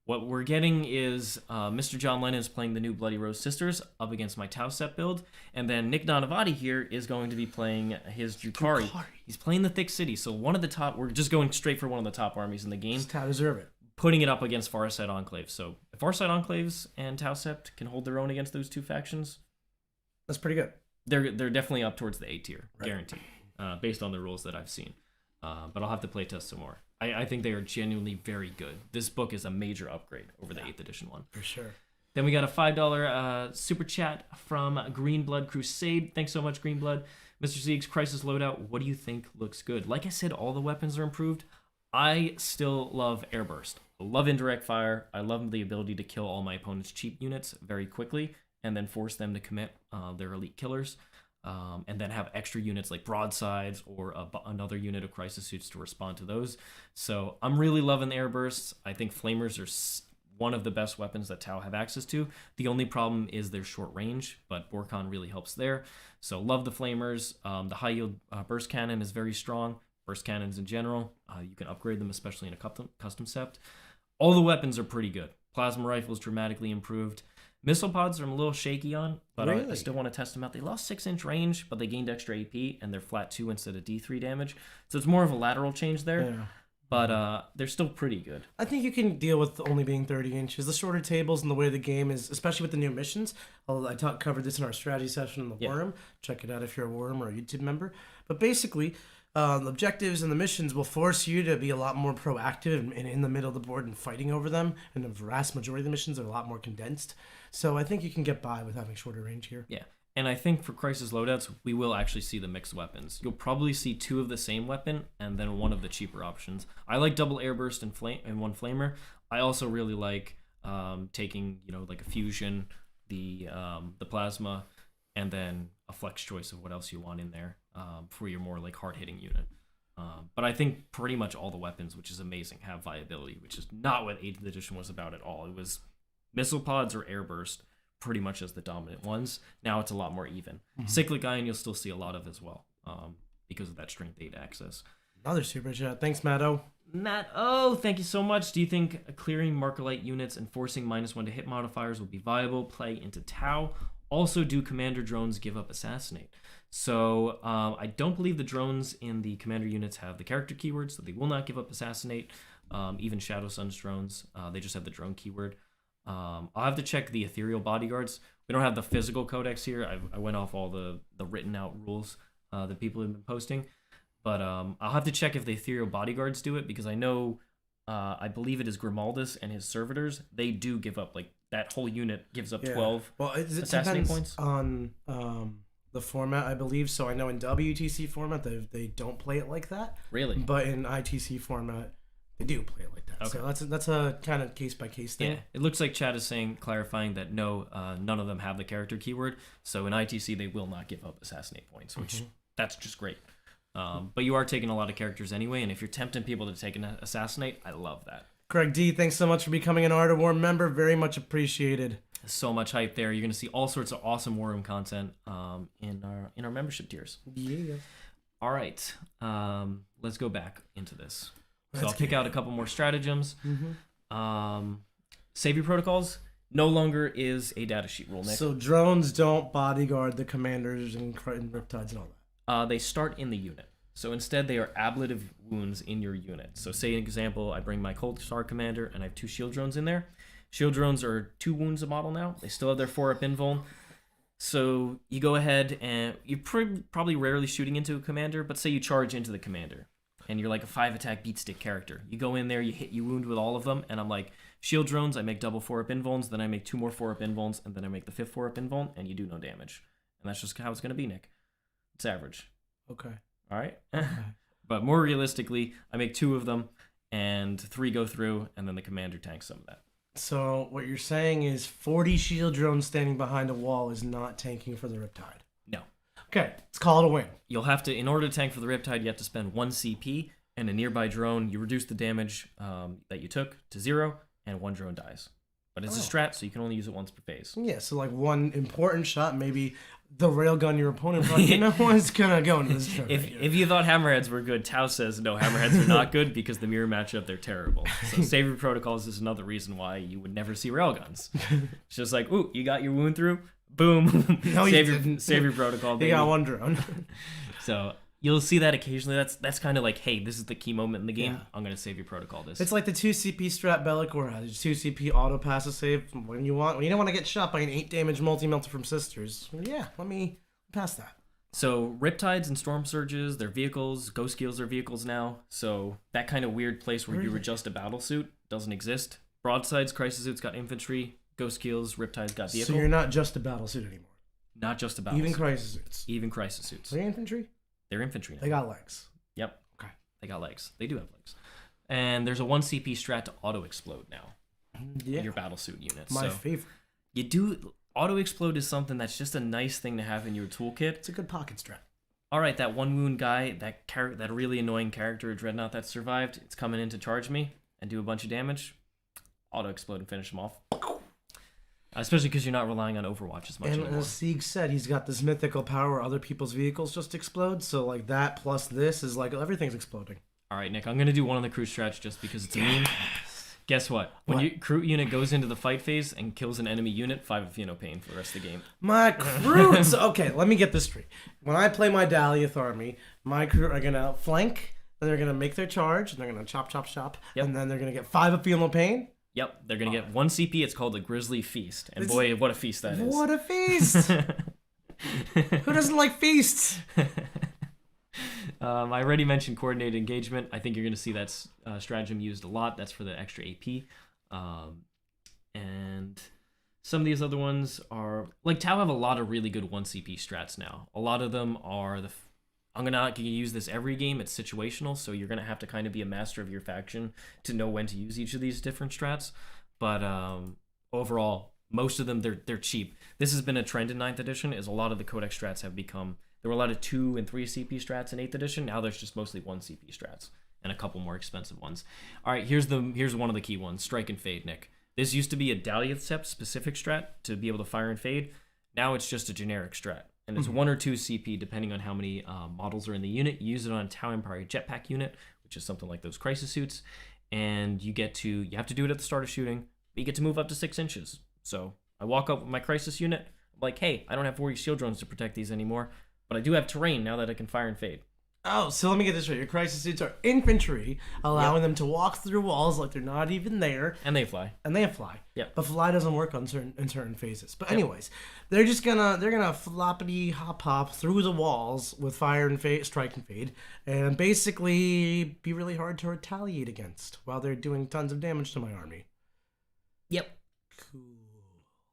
What we're getting is Mr. John Lennon is playing the new Bloody Rose Sisters up against my Tau set build, and then Nick Donavati here is going to be playing his Drukhari. He's playing the Thick City, so one of the top. We're just going straight for one of the top armies in the game. Tau deserve it. Putting it up against Farsight Enclaves. So if Farsight Enclaves and Tau Sept can hold their own against those 2 factions, that's pretty good. They're definitely up towards the A tier, guaranteed, based on the rules that I've seen. But I'll have to play test some more. I think they are genuinely very good. This book is a major upgrade over the 8th edition one. For sure. Then we got a $5 super chat from Greenblood Crusade. Thanks so much, Greenblood. Mr. Zeke's Crisis Loadout, what do you think looks good? Like I said, all the weapons are improved. I still love Airburst. I love indirect fire. I love the ability to kill all my opponent's cheap units very quickly and then force them to commit their elite killers. And then have extra units like broadsides or another unit of crisis suits to respond to those. So I'm really loving the air bursts. I think flamers are one of the best weapons that Tau have access to. The only problem is their short range, but Borcon really helps there. So love the flamers. The high yield burst cannon is very strong. Burst cannons in general, you can upgrade them, especially in a custom sept. All the weapons are pretty good. Plasma rifles dramatically improved. Missile pods I'm a little shaky on, but I still want to test them out. They lost 6-inch range, but they gained extra AP, and they're flat 2 instead of D3 damage. So it's more of a lateral change there, but they're still pretty good. I think you can deal with only being 30 inches. The shorter tables and the way the game is, especially with the new missions. Covered this in our strategy session in the War Room. Check it out if you're a War Room or a YouTube member. But basically, the objectives and the missions will force you to be a lot more proactive and in the middle of the board and fighting over them. And the vast majority of the missions are a lot more condensed. So I think you can get by with having shorter range here. Yeah. And I think for Crisis Loadouts, we will actually see the mixed weapons. You'll probably see 2 of the same weapon and then one of the cheaper options. I like double airburst and one flamer. I also really like taking, like a fusion, the plasma, and then a flex choice of what else you want in there for your more like hard-hitting unit. But I think pretty much all the weapons, which is amazing, have viability, which is not what 8th edition was about at all. It was missile pods or airburst pretty much as the dominant ones. Now it's a lot more even. Cyclic Ion you'll still see a lot of as well because of that strength 8 access. Another super chat. Thanks, Matto. Matt, thank you so much. Do you think clearing Markalite units and forcing -1 to hit modifiers will be viable? Play into Tau. Also, do commander drones give up assassinate? So I don't believe the drones in the commander units have the character keyword, so they will not give up assassinate. Even Shadow Sun's drones, they just have the drone keyword. I'll have to check the Ethereal bodyguards. We don't have the physical codex here. I went off all the written out rules that people have been posting. But I'll have to check if the Ethereal bodyguards do it, because I know, I believe it is Grimaldus and his servitors. They do give up, like, that whole unit gives up 12 assassinate points. On the format, I believe. So I know in WTC format, they don't play it like that. Really? But in ITC format, they do play it like that. Okay. So that's a kind of case-by-case thing. Yeah, it looks like Chad is clarifying that no, none of them have the character keyword. So in ITC, they will not give up assassinate points, which that's just great. But you are taking a lot of characters anyway, and if you're tempting people to take an assassinate, I love that. Craig D, thanks so much for becoming an Art of War member. Very much appreciated. So much hype there. You're going to see all sorts of awesome War Room content in our membership tiers. Yeah. All right, let's go back into this. So I'll pick out a couple more stratagems. Savior protocols no longer is a datasheet rule, Nick. So drones don't bodyguard the commanders and riptides and all that. They start in the unit. So instead, they are ablative wounds in your unit. So say an example, I bring my Cold Star Commander and I have 2 shield drones in there. Shield drones are 2 wounds a model now. They still have their 4-up invuln. So you go ahead and you're probably rarely shooting into a commander, but say you charge into the commander and you're like a 5-attack beat stick character. You go in there, you wound with all of them, and I'm like, shield drones, I make double 4-up invulns, then I make 2 more 4-up invulns, and then I make the 5th 4-up invuln, and you do no damage. And that's just how it's going to be, Nick. It's average. Okay. All right? But more realistically, I make 2 of them, and 3 go through, and then the commander tanks some of that. So what you're saying is 40 shield drones standing behind a wall is not tanking for the Riptide. No. Okay, let's call it a win. You'll have to, in order to tank for the Riptide, you have to spend 1 CP, and a nearby drone, you reduce the damage that you took to 0, and 1 drone dies. But it's a strat, so you can only use it once per phase. Yeah, so like one important shot, maybe the railgun your opponent probably is gonna go into this turn. If you thought hammerheads were good, Tau says no, hammerheads are not good because the mirror matchup, they're terrible. So Savior Protocols is another reason why you would never see railguns. It's just like, ooh, you got your wound through, boom, No, Savior Protocol, baby. You got 1 drone. So you'll see that occasionally. That's kind of like, hey, this is the key moment in the game. Yeah. I'm gonna Savior Protocol this. It's like the 2 CP strat Bellicor has. 2 CP auto passive save when you don't want to get shot by an 8 damage multi-melter from Sisters. Yeah, let me pass that. So Riptides and Storm Surges, they're vehicles. Ghost Keels are vehicles now. So that kind of weird place where you were just a battle suit doesn't exist. Broadsides, Crisis Suits got infantry. Ghost Keels, Riptides got vehicle. So you're not just a battle suit anymore. Not just a battle Even suit. Crisis Suits. Even Crisis Suits. Are they infantry? They're infantry now. They got legs. Yep. Okay. They got legs. They do have legs. And there's a 1 CP strat to auto-explode now. Yeah. In your battle suit units. My so favorite. you do... Auto-explode is something that's just a nice thing to have in your toolkit. It's a good pocket strat. All right, that 1 wound guy, that really annoying character, Dreadnought, that survived, it's coming in to charge me and do a bunch of damage. Auto-explode and finish him off. Especially because you're not relying on Overwatch as much anymore. And as Sieg said, he's got this mythical power where other people's vehicles just explode. So like that plus this is like everything's exploding. All right, Nick, I'm going to do one on the crew stretch just because it's a meme. Guess what? When your crew unit goes into the fight phase and kills an enemy unit, 5 of you no pain for the rest of the game. My crew... So, okay, let me get this straight. When I play my Dalioth army, my crew are going to flank, then they're going to make their charge, and they're going to chop, chop, chop, and then they're going to get 5 of Feel No Pain. Yep, they're going to get 1 CP. It's called a Grizzly Feast. And boy, what a feast that is. What a feast! Who doesn't like feasts? I already mentioned coordinated engagement. I think you're going to see that stratagem used a lot. That's for the extra AP. And some of these other ones are like Tau have a lot of really good 1 CP strats now. A lot of them are I'm not gonna use this every game. It's situational, so you're gonna have to kind of be a master of your faction to know when to use each of these different strats. But overall, most of them they're cheap. This has been a trend in 9th edition. Is a lot of the Codex strats have become. There were a lot of 2 and 3 CP strats in 8th edition. Now there's just mostly 1 CP strats and a couple more expensive ones. All right, here's one of the key ones: Strike and Fade, Nick. This used to be a Dahlia Sept specific strat to be able to fire and fade. Now it's just a generic strat. And it's 1 or 2 CP depending on how many models are in the unit. You use it on a Tau Empire jetpack unit, which is something like those crisis suits. And you have to do it at the start of shooting, but you get to move up to 6 inches. So I walk up with my crisis unit. I'm like, hey, I don't have 40 shield drones to protect these anymore, but I do have terrain now that I can fire and fade. Oh, so let me get this right. Your crisis suits are infantry, allowing them to walk through walls like they're not even there. And they fly. Yeah. But fly doesn't work in certain phases. But anyways, they're gonna floppity hop through the walls with fire and fade, strike and fade, and basically be really hard to retaliate against while they're doing tons of damage to my army. Yep. Cool.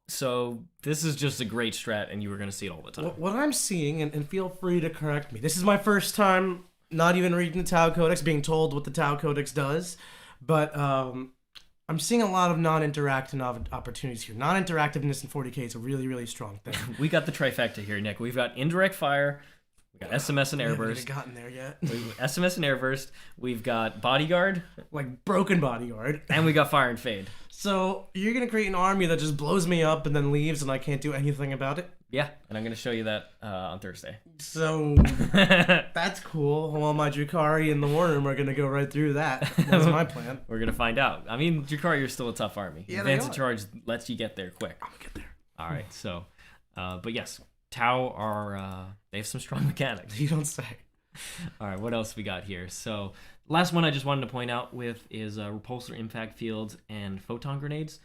So this is just a great strat, and you were going to see it all the time. What I'm seeing, and feel free to correct me, this is my first time not even reading the Tau Codex, being told what the Tau Codex does, but I'm seeing a lot of non-interactive opportunities here. Non-interactiveness in 40k is a really, really strong thing. We got the trifecta here, Nick. We've got indirect fire, we got SMS and airburst. We haven't gotten there yet. SMS and airburst. We've got bodyguard, like broken bodyguard, and we got fire and fade. So you're gonna create an army that just blows me up and then leaves, and I can't do anything about it. Yeah, and I'm gonna show you that on Thursday. So that's cool. Well, my Drukhari and the War Room are gonna go right through that. That's my plan. We're gonna find out. I mean, Drukhari are still a tough army. Yeah, Advance of Charge lets you get there quick. I'm gonna get there. All right, so, but yes, Tau are they have some strong mechanics. You don't say. All right, what else we got here? So last one I just wanted to point out with is repulsor impact fields and photon grenades.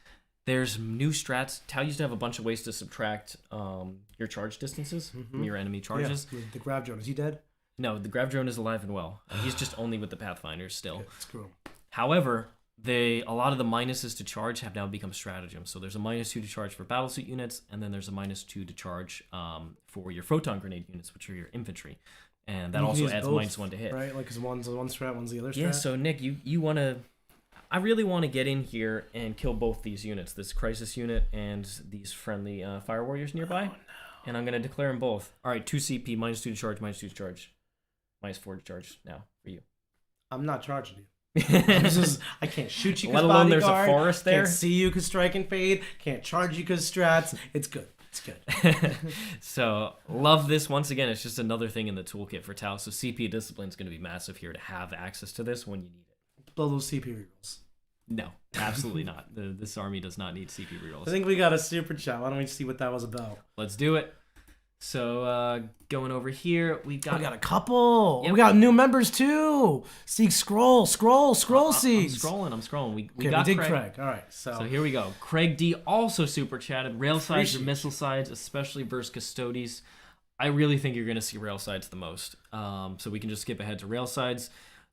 There's new strats. Tau used to have a bunch of ways to subtract your charge distances from your enemy charges. Yeah, the grab drone, is he dead? No, the grab drone is alive and well. He's just only with the Pathfinders still. Okay, screw him. However, a lot of the minuses to charge have now become stratagems. So there's a -2 to charge for battlesuit units, and then there's a -2 to charge for your photon grenade units, which are your infantry. And that also adds both, -1 to hit. Right? Like, because one's one strat, one's the other strat? Yeah, so Nick, you want to... I really want to get in here and kill both these units, this Crisis unit and these friendly Fire Warriors nearby. Oh, no. And I'm going to declare them both. All right, 2 CP, -2 to charge, -2 to charge. -4 to charge now for you. I'm not charging you. I can't shoot you because let alone bodyguard. There's a forest there. Can't see you because strike and fade. Can't charge you because strats. It's good. It's good. So love this. Once again, it's just another thing in the toolkit for Tau. So CP discipline is going to be massive here to have access to this when you need it. Blow those CP rerolls. No, absolutely not. This army does not need CP rerolls. I think we got a super chat. Why don't we see what that was about? Let's do it. So going over here, we got a couple. Yep. We got new members too. Sieg, scroll, Sieg. I'm scrolling. We did Craig. All right, so here we go. Craig D also super chatted. Rail sides or missile sides, especially versus Custodes. I really think you're going to see rail sides the most. So we can just skip ahead to rail sides.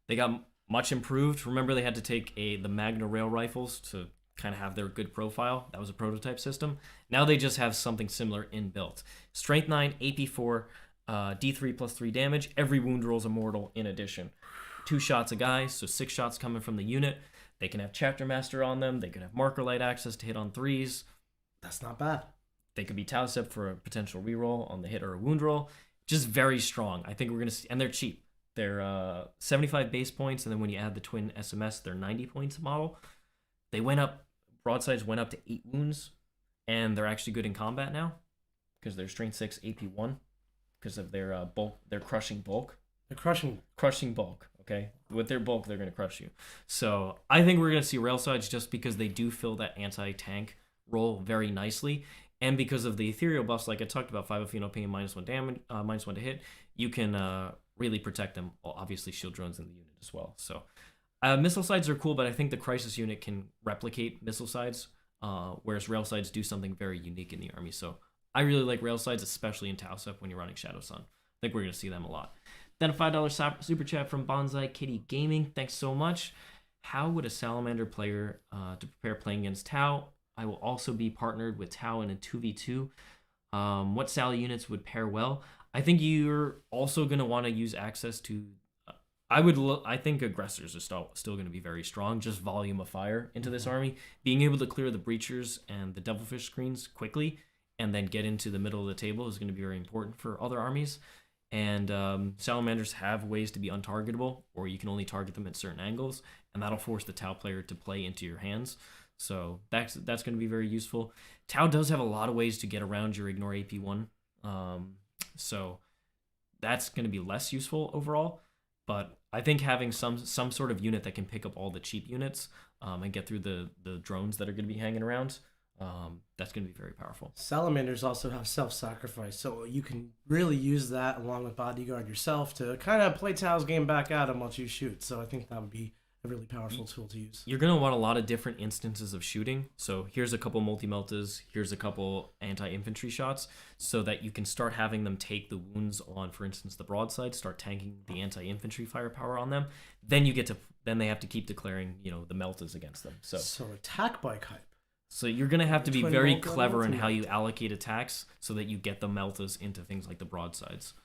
They got much improved. Remember, they had to take the Magna rail rifles to kind of have their good profile. That was a prototype system. Now they just have something similar inbuilt. Strength 9, AP 4, D3 plus 3 damage. Every wound roll is immortal in addition. 2 shots a guy, so 6 shots coming from the unit. They can have Chapter Master on them. They can have Marker Light access to hit on 3s. That's not bad. They could be Tau Sept for a potential reroll on the hit or a wound roll. Just very strong. I think we're going to see, and they're cheap. They're 75 base points, and then when you add the twin SMS, they're 90 points a model. They went up, broadsides went up to 8 wounds, and they're actually good in combat now because they're strength 6, AP 1 because of their bulk. They're crushing bulk. They're crushing bulk. Okay, with their bulk, they're going to crush you. So I think we're going to see rail sides just because they do fill that anti-tank role very nicely, and because of the ethereal buffs, like I talked about, 5 Pheno paying -1 damage, -1 to hit, you can really protect them. Well, obviously, shield drones in the unit as well. So. Missile sides are cool, but I think the Crisis unit can replicate missile sides, whereas rail sides do something very unique in the army. So I really like rail sides, especially in Tau Sept when you're running Shadow Sun. I think we're going to see them a lot. Then a $5 super chat from Bonsai Kitty Gaming. Thanks so much. How would a Salamander player to prepare playing against Tau? I will also be partnered with Tau in a 2v2. What Sally units would pair well? I think you're also going to want to use access to... I think aggressors are still going to be very strong. Just volume of fire into this army. Being able to clear the breachers and the devilfish screens quickly and then get into the middle of the table is going to be very important for other armies. And Salamanders have ways to be untargetable, or you can only target them at certain angles, and that'll force the Tau player to play into your hands. So that's going to be very useful. Tau does have a lot of ways to get around your ignore AP1, so that's going to be less useful overall. But I think having some sort of unit that can pick up all the cheap units and get through the drones that are going to be hanging around, that's going to be very powerful. Salamanders also have self-sacrifice, so you can really use that along with Bodyguard yourself to kind of play Tau's game back at him once you shoot. So I think that would be a really powerful tool to use. You're going to want a lot of different instances of shooting. So here's a couple multi-meltas, here's a couple anti-infantry shots, so that you can start having them take the wounds on, for instance, the broadside, start tanking the anti-infantry firepower on them. Then they have to keep declaring, the meltas against them. So attack bike hype. So you're going to have to be very clever in how you allocate attacks so that you get the meltas into things like the broadsides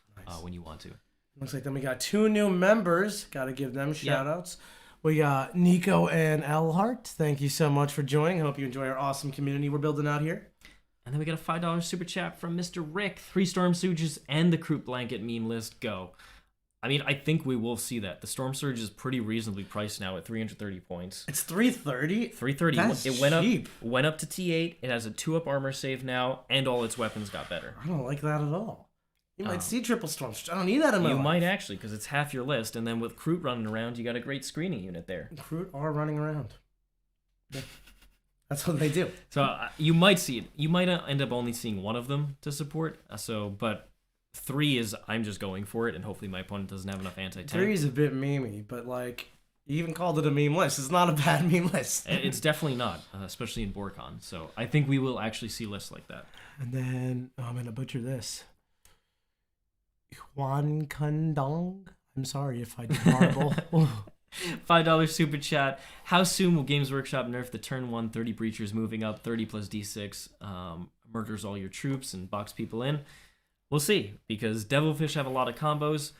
when you want to. Looks like then we got 2 new members. Got to give them shout outs. We got Nico and Elhart. Thank you so much for joining. I hope you enjoy our awesome community we're building out here. And then we got a $5 super chat from Mr. Rick. 3 Storm Surges and the Kroot Blanket meme list. Go. I mean, I think we will see that. The Storm Surge is pretty reasonably priced now at 330 points. It's 330? 330. That's cheap. Went up to T8. It has a 2-up armor save now, and all its weapons got better. I don't like that at all. You might see triple Storm Surge. I don't need that in my life. You might actually, because it's half your list, and then with Kroot running around, you got a great screening unit there. Kroot are running around. Yeah. That's what they do. So you might see it. You might end up only seeing one of them to support. But 3 is I'm just going for it, and hopefully my opponent doesn't have enough anti-tank. 3 is a bit memey, but you even called it a meme list. It's not a bad meme list. It's definitely not, especially in BoarCon. So I think we will actually see lists like that. And then I'm gonna butcher this. Huan Kandong. I'm sorry if I did horrible. $5 super chat. How soon will Games Workshop nerf the turn 1 30 breachers moving up 30 plus D6, murders all your troops and box people in? We'll see, because Devilfish have a lot of combos.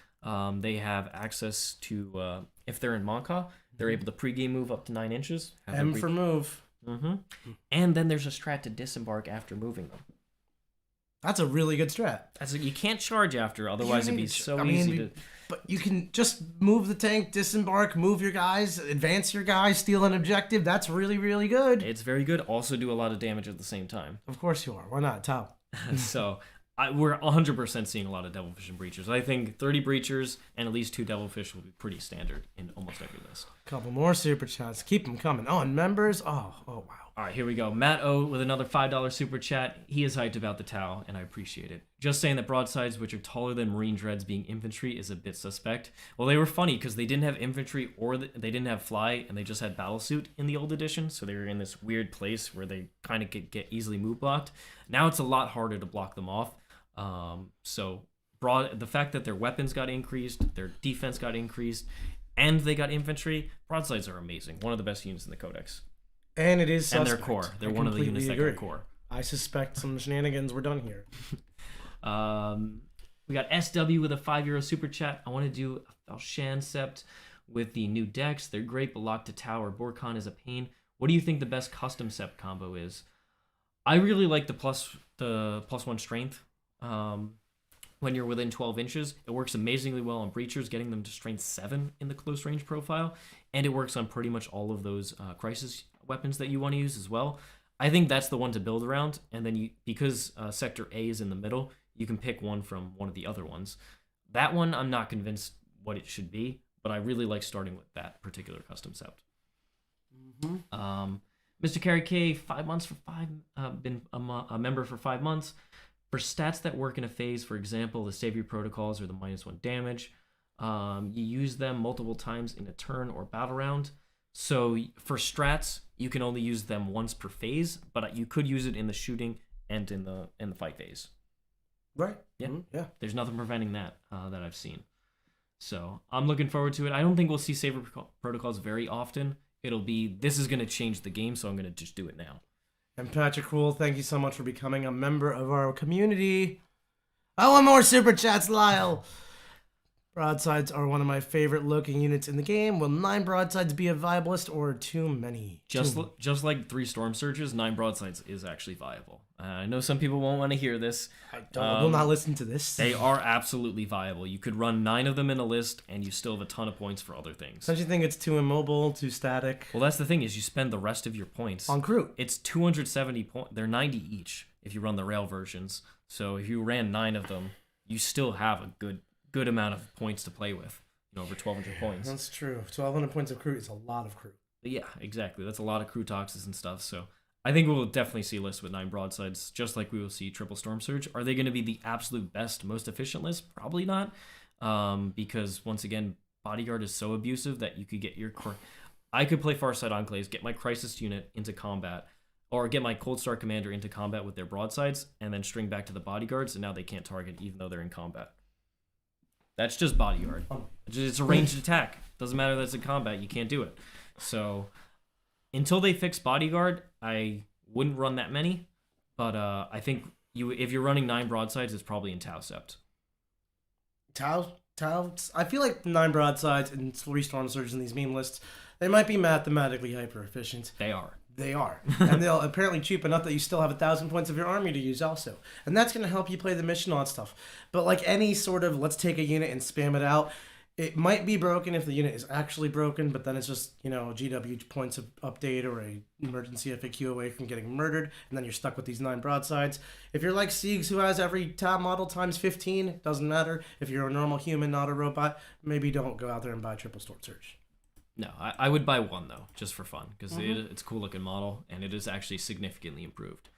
They have access to, if they're in Monka, they're able to pregame move up to 9 inches. M for move. Mm-hmm. And then there's a strat to disembark after moving them. That's a really good strat. You can't charge after, otherwise it'd be so easy to... But you can just move the tank, disembark, move your guys, advance your guys, steal an objective. That's really, really good. It's very good. Also do a lot of damage at the same time. Of course you are. Why not? Tau. So... we're 100% seeing a lot of Devilfish and Breachers. I think 30 Breachers and at least 2 Devilfish will be pretty standard in almost every list. Couple more super chats. Keep them coming. Oh, and members. Oh, wow. All right, here we go. Matt O with another $5 super chat. He is hyped about the Tau, and I appreciate it. Just saying that broadsides, which are taller than Marine Dreads being infantry, is a bit suspect. Well, they were funny because they didn't have infantry or they didn't have fly, and they just had battlesuit in the old edition, so they were in this weird place where they kind of get easily move blocked. Now it's a lot harder to block them off. So the fact that their weapons got increased, their defense got increased, and they got infantry, broadsides are amazing. One of the best units in the Codex. And it is suspect. And their core. They're one of the units that got core. I suspect some shenanigans were done here. We got SW with a €5 super chat. I want to do a Falshan Sept with the new decks. They're great, but locked to tower. BoarCon is a pain. What do you think the best custom Sept combo is? I really like the plus 1 strength. When you're within 12 inches, it works amazingly well on breachers, getting them to strength 7 in the close range profile, and it works on pretty much all of those crisis weapons that you want to use as well. I think that's the one to build around, and then because Sector A is in the middle, you can pick one from one of the other ones. That one, I'm not convinced what it should be, but I really like starting with that particular custom Sept. Mm-hmm. Mr. Carey K, 5 months for 5, been a member for 5 months. For stats that work in a phase, for example, the Savior Protocols or the -1 damage, you use them multiple times in a turn or battle round. So for strats, you can only use them once per phase, but you could use it in the shooting and in the fight phase. Right. Yeah. Mm-hmm. Yeah. There's nothing preventing that that I've seen. So I'm looking forward to it. I don't think we'll see Saber Protocols very often. It'll be, this is going to change the game, so I'm going to just do it now. And Patrick Rule, thank you so much for becoming a member of our community. I want more super chats, Lyle. Broadsides are one of my favorite looking units in the game. Will 9 broadsides be a viablist or too many? Just like 3 Storm Surges, 9 broadsides is actually viable. I know some people won't want to hear this. I will not listen to this. They are absolutely viable. You could run 9 of them in a list, and you still have a ton of points for other things. Don't you think it's too immobile, too static? Well, that's the thing, is you spend the rest of your points on crew. It's 270 points. They're 90 each if you run the rail versions. So if you ran 9 of them, you still have a good amount of points to play with. Over 1,200 points. That's true. 1,200 points of crew is a lot of crew. Yeah, exactly. That's a lot of crew toxins and stuff. So I think we'll definitely see a list with 9 broadsides, just like we will see triple Storm Surge. Are they going to be the absolute best, most efficient list? Probably not. Because once again, Bodyguard is so abusive that you could get your... I could play Farsight Enclaves, get my Crisis unit into combat, or get my Cold Star Commander into combat with their broadsides, and then string back to the Bodyguards, and now they can't target even though they're in combat. That's just Bodyguard. It's a ranged attack. Doesn't matter that it's in combat. You can't do it. So until they fix Bodyguard, I wouldn't run that many. But I think if you're running 9 broadsides, it's probably in Tau Sept. Tau? I feel like 9 broadsides and 3 Storm Surges in these meme lists, they might be mathematically hyper efficient. They are. And they'll apparently cheap enough that you still have 1,000 points of your army to use also. And that's going to help you play the mission on stuff. But like any sort of, let's take a unit and spam it out, it might be broken if the unit is actually broken, but then it's just, a GW points of update or a emergency FAQ away from getting murdered, and then you're stuck with these 9 broadsides. If you're like Siegs, who has every tab model times 15, doesn't matter. If you're a normal human, not a robot, maybe don't go out there and buy triple Storm Surge. No, I would buy 1 though, just for fun, because it's a cool looking model and it is actually significantly improved.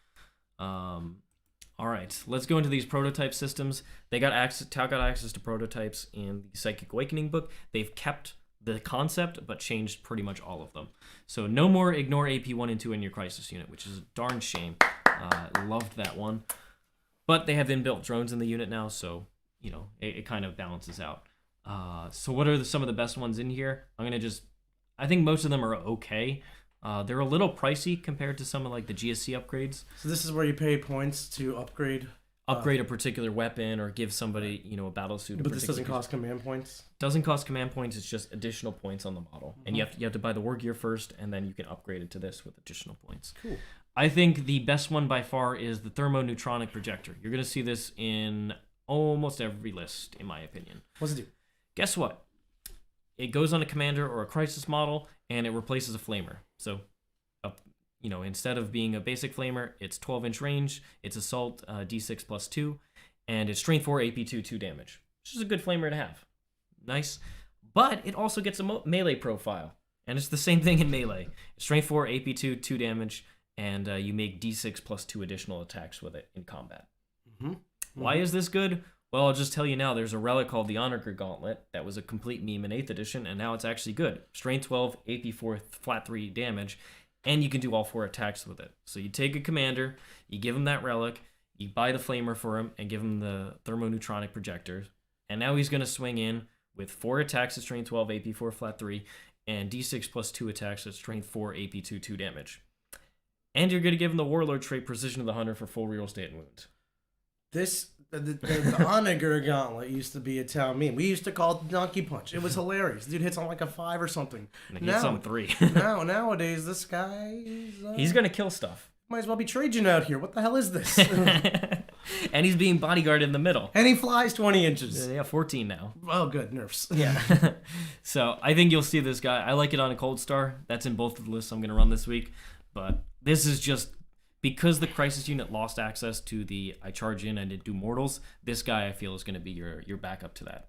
All right, let's go into these prototype systems. Tau got access to prototypes in the Psychic Awakening book. They've kept the concept but changed pretty much all of them. So no more ignore AP 1 and 2 in your Crisis unit, which is a darn shame. Loved that one, but they have inbuilt drones in the unit now, so it kind of balances out. So what are some of the best ones in here? I think most of them are okay. They're a little pricey compared to some of like the GSC upgrades. So this is where you pay points to upgrade a particular weapon or give somebody, a battle suit. But this doesn't cost command points? Doesn't cost command points. It's just additional points on the model. And you have to buy the war gear first, and then you can upgrade it to this with additional points. Cool. I think the best one by far is the Thermo Neutronic Projector. You're going to see this in almost every list, in my opinion. What's it do? Guess what? It goes on a commander or a crisis model, and it replaces a flamer. So, instead of being a basic flamer, it's 12-inch range, it's assault D6 plus 2, and it's strength 4, AP 2, 2 damage. Which is a good flamer to have. Nice. But it also gets a melee profile, and it's the same thing in melee. Strength 4, AP 2, 2 damage, and you make D6 plus 2 additional attacks with it in combat. Why is this good? Well, I'll just tell you now, there's a relic called the Honor Gauntlet that was a complete meme in 8th edition, and now it's actually good. Strength 12, AP 4, flat 3 damage, and you can do all 4 attacks with it. So you take a commander, you give him that relic, you buy the flamer for him, and give him the Thermoneutronic Projector, and now he's going to swing in with 4 attacks at Strength 12, AP 4, flat 3, and D6 plus 2 attacks at Strength 4, AP 2, 2 damage. And you're going to give him the Warlord trait Precision of the Hunter for full reroll state and wounds. The Honor Gauntlet used to be a town meme. We used to call it Donkey Punch. It was hilarious. Dude hits on like a 5 or something. And he hits on 3. Nowadays, this guy he's gonna kill stuff. Might as well be Trajan out here. What the hell is this? And he's being bodyguarded in the middle. And he flies 20 inches. Yeah, 14 now. Oh, good. Nerfs. Yeah. So I think you'll see this guy. I like it on a Cold Star. That's in both of the lists I'm gonna run this week. But this is just... because the Crisis unit lost access to the I charge in and do mortals, this guy I feel is going to be your backup to that.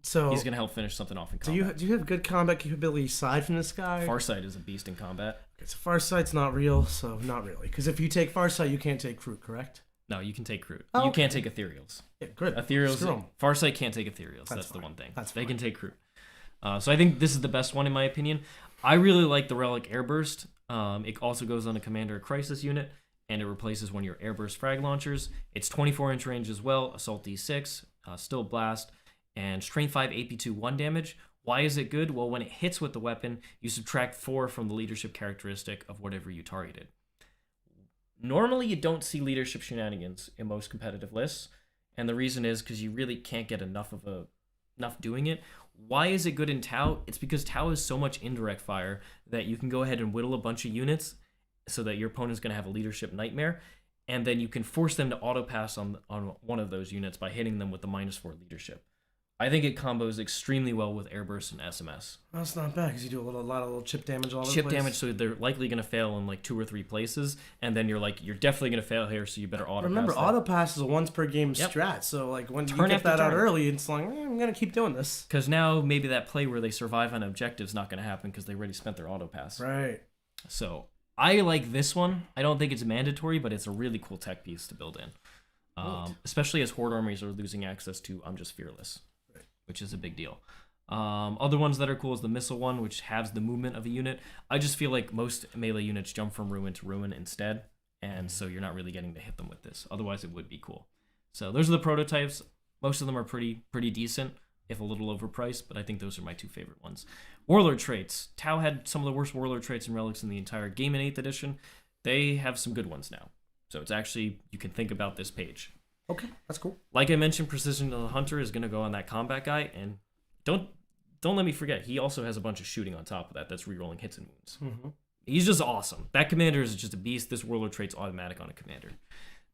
So he's going to help finish something off in combat. Do you have good combat capability aside from this guy? Farsight is a beast in combat. Okay, so Farsight's not real, so not really. Because if you take Farsight, you can't take Fruit, correct? No, you can take Fruit. Oh, you okay. can't take Ethereals. Yeah, good. Ethereals. Farsight can't take Ethereals. That's the fine. one thing. They can take Fruit. So I think this is the best one in my opinion. I really like the Relic Airburst. It also goes on a Commander Crisis unit, and it replaces one of your Airburst frag launchers. It's 24-inch range as well, Assault D6, still blast, and Strength 5 AP2 1 damage. Why is it good? Well, when it hits with the weapon, you subtract 4 from the leadership characteristic of whatever you targeted. Normally, you don't see leadership shenanigans in most competitive lists, and the reason is because you really can't get enough doing it. Why is it good in Tau? It's because Tau is so much indirect fire that you can go ahead and whittle a bunch of units so that your opponent's going to have a leadership nightmare, and then you can force them to auto pass on one of those units by hitting them with the -4 leadership. I think it combos extremely well with Airburst and SMS. That's not bad because you do a lot of little chip damage all over the Chip place. damage, so they're likely going to fail in like 2 or 3 places, and then you're definitely going to fail here, so you better auto pass. Remember, auto pass is a once per game strat, so like when you get that out early, it's like, I'm going to keep doing this. Because now maybe that play where they survive on objective is not going to happen because they already spent their auto pass. Right. So I like this one. I don't think it's mandatory, but it's a really cool tech piece to build in. Especially as Horde armies are losing access to I'm Just Fearless, which is a big deal. Other ones that are cool is the missile one, which halves the movement of a unit. I just feel like most melee units jump from ruin to ruin instead, and so you're not really getting to hit them with this. Otherwise, it would be cool. So those are the prototypes. Most of them are pretty decent, if a little overpriced, but I think those are my 2 favorite ones. Warlord Traits. Tau had some of the worst Warlord Traits and relics in the entire game in 8th edition. They have some good ones now. So it's actually, you can think about this page. Okay, that's cool. Like I mentioned, Precision of the Hunter is going to go on that combat guy, and don't let me forget, he also has a bunch of shooting on top of that. That's rerolling hits and wounds. Mm-hmm. He's just awesome. That commander is just a beast. This Warlord Trait's automatic on a commander.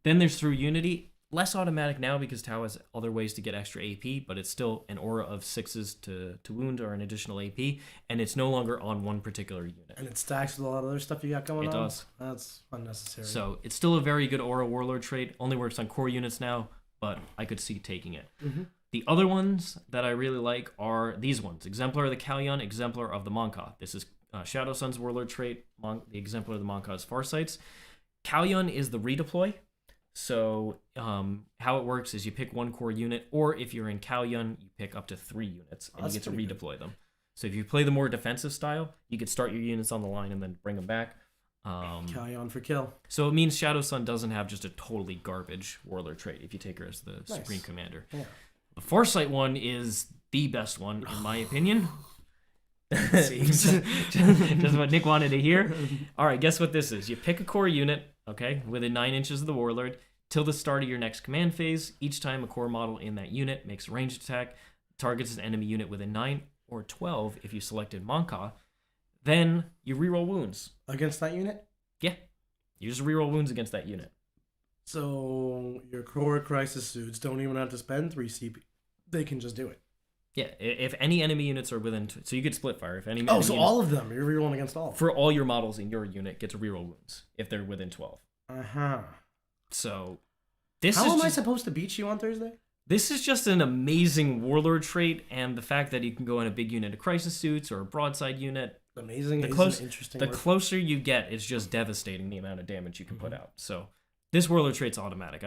Then there's Through Unity. Less automatic now because Tau has other ways to get extra AP, but it's still an aura of 6s to wound or an additional AP, and it's no longer on one particular unit. And it stacks with a lot of other stuff you got going on? It does. That's unnecessary. So it's still a very good aura Warlord trait. Only works on core units now, but I could see taking it. Mm-hmm. The other ones that I really like are these ones. Exemplar of the Kalyan, Exemplar of the Monka. This is Shadow Sun's Warlord trait. The Exemplar of the Monka is Farsight's. Kalyan is the redeploy. So how it works is you pick 1 core unit, or if you're in Kalyan, you pick up to 3 units, and you get to redeploy them. So if you play the more defensive style, you could start your units on the line and then bring them back. Kalyan for kill. So it means Shadow Sun doesn't have just a totally garbage Warlord trait if you take her as the Supreme Commander. Yeah. The Farsight one is the best one, in my opinion. just what Nick wanted to hear. All right, guess what this is? You pick a core unit, okay, within 9 inches of the Warlord, till the start of your next command phase. Each time a core model in that unit makes a ranged attack, targets an enemy unit within 9 or 12 if you selected Monka, then you reroll wounds. Against that unit? Yeah. You just reroll wounds against that unit. So your core crisis suits don't even have to spend 3 CP. They can just do it. Yeah, if any enemy units are within... So you could split fire. If any so units, all of them. You're rerolling against all of them. For all your models in your unit, get to reroll wounds if they're within 12. Uh-huh. So How am I supposed to beat you on Thursday? This is just an amazing Warlord trait, and the fact that you can go in a big unit of crisis suits or a broadside unit. Amazing. The closer you get, it's just devastating the amount of damage you can put out. So this Warlord trait's automatic.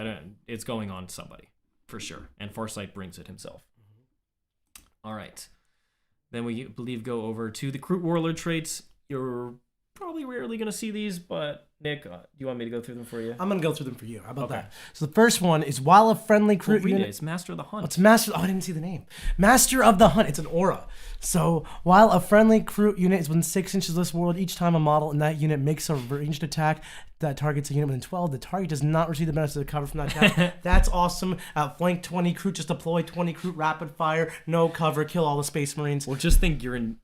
It's going on somebody for sure, and Farsight brings it himself. All right. Then we go over to the Kroot Warlord traits. You're probably rarely going to see these, but Nick, do you want me to go through them for you? I'm going to go through them for you. How about that? So the first one is while a friendly Kroot unit... It's Master of the Hunt. It's Master... Oh, I didn't see the name. Master of the Hunt. It's an aura. So while a friendly Kroot unit is within 6 inches of this world, each time a model in that unit makes a ranged attack that targets a unit within 12, the target does not receive the benefit of the cover from that attack. That's awesome. Flank 20 Kroot, just deploy 20 Kroot, rapid fire, no cover, kill all the Space Marines. Well, just think you're in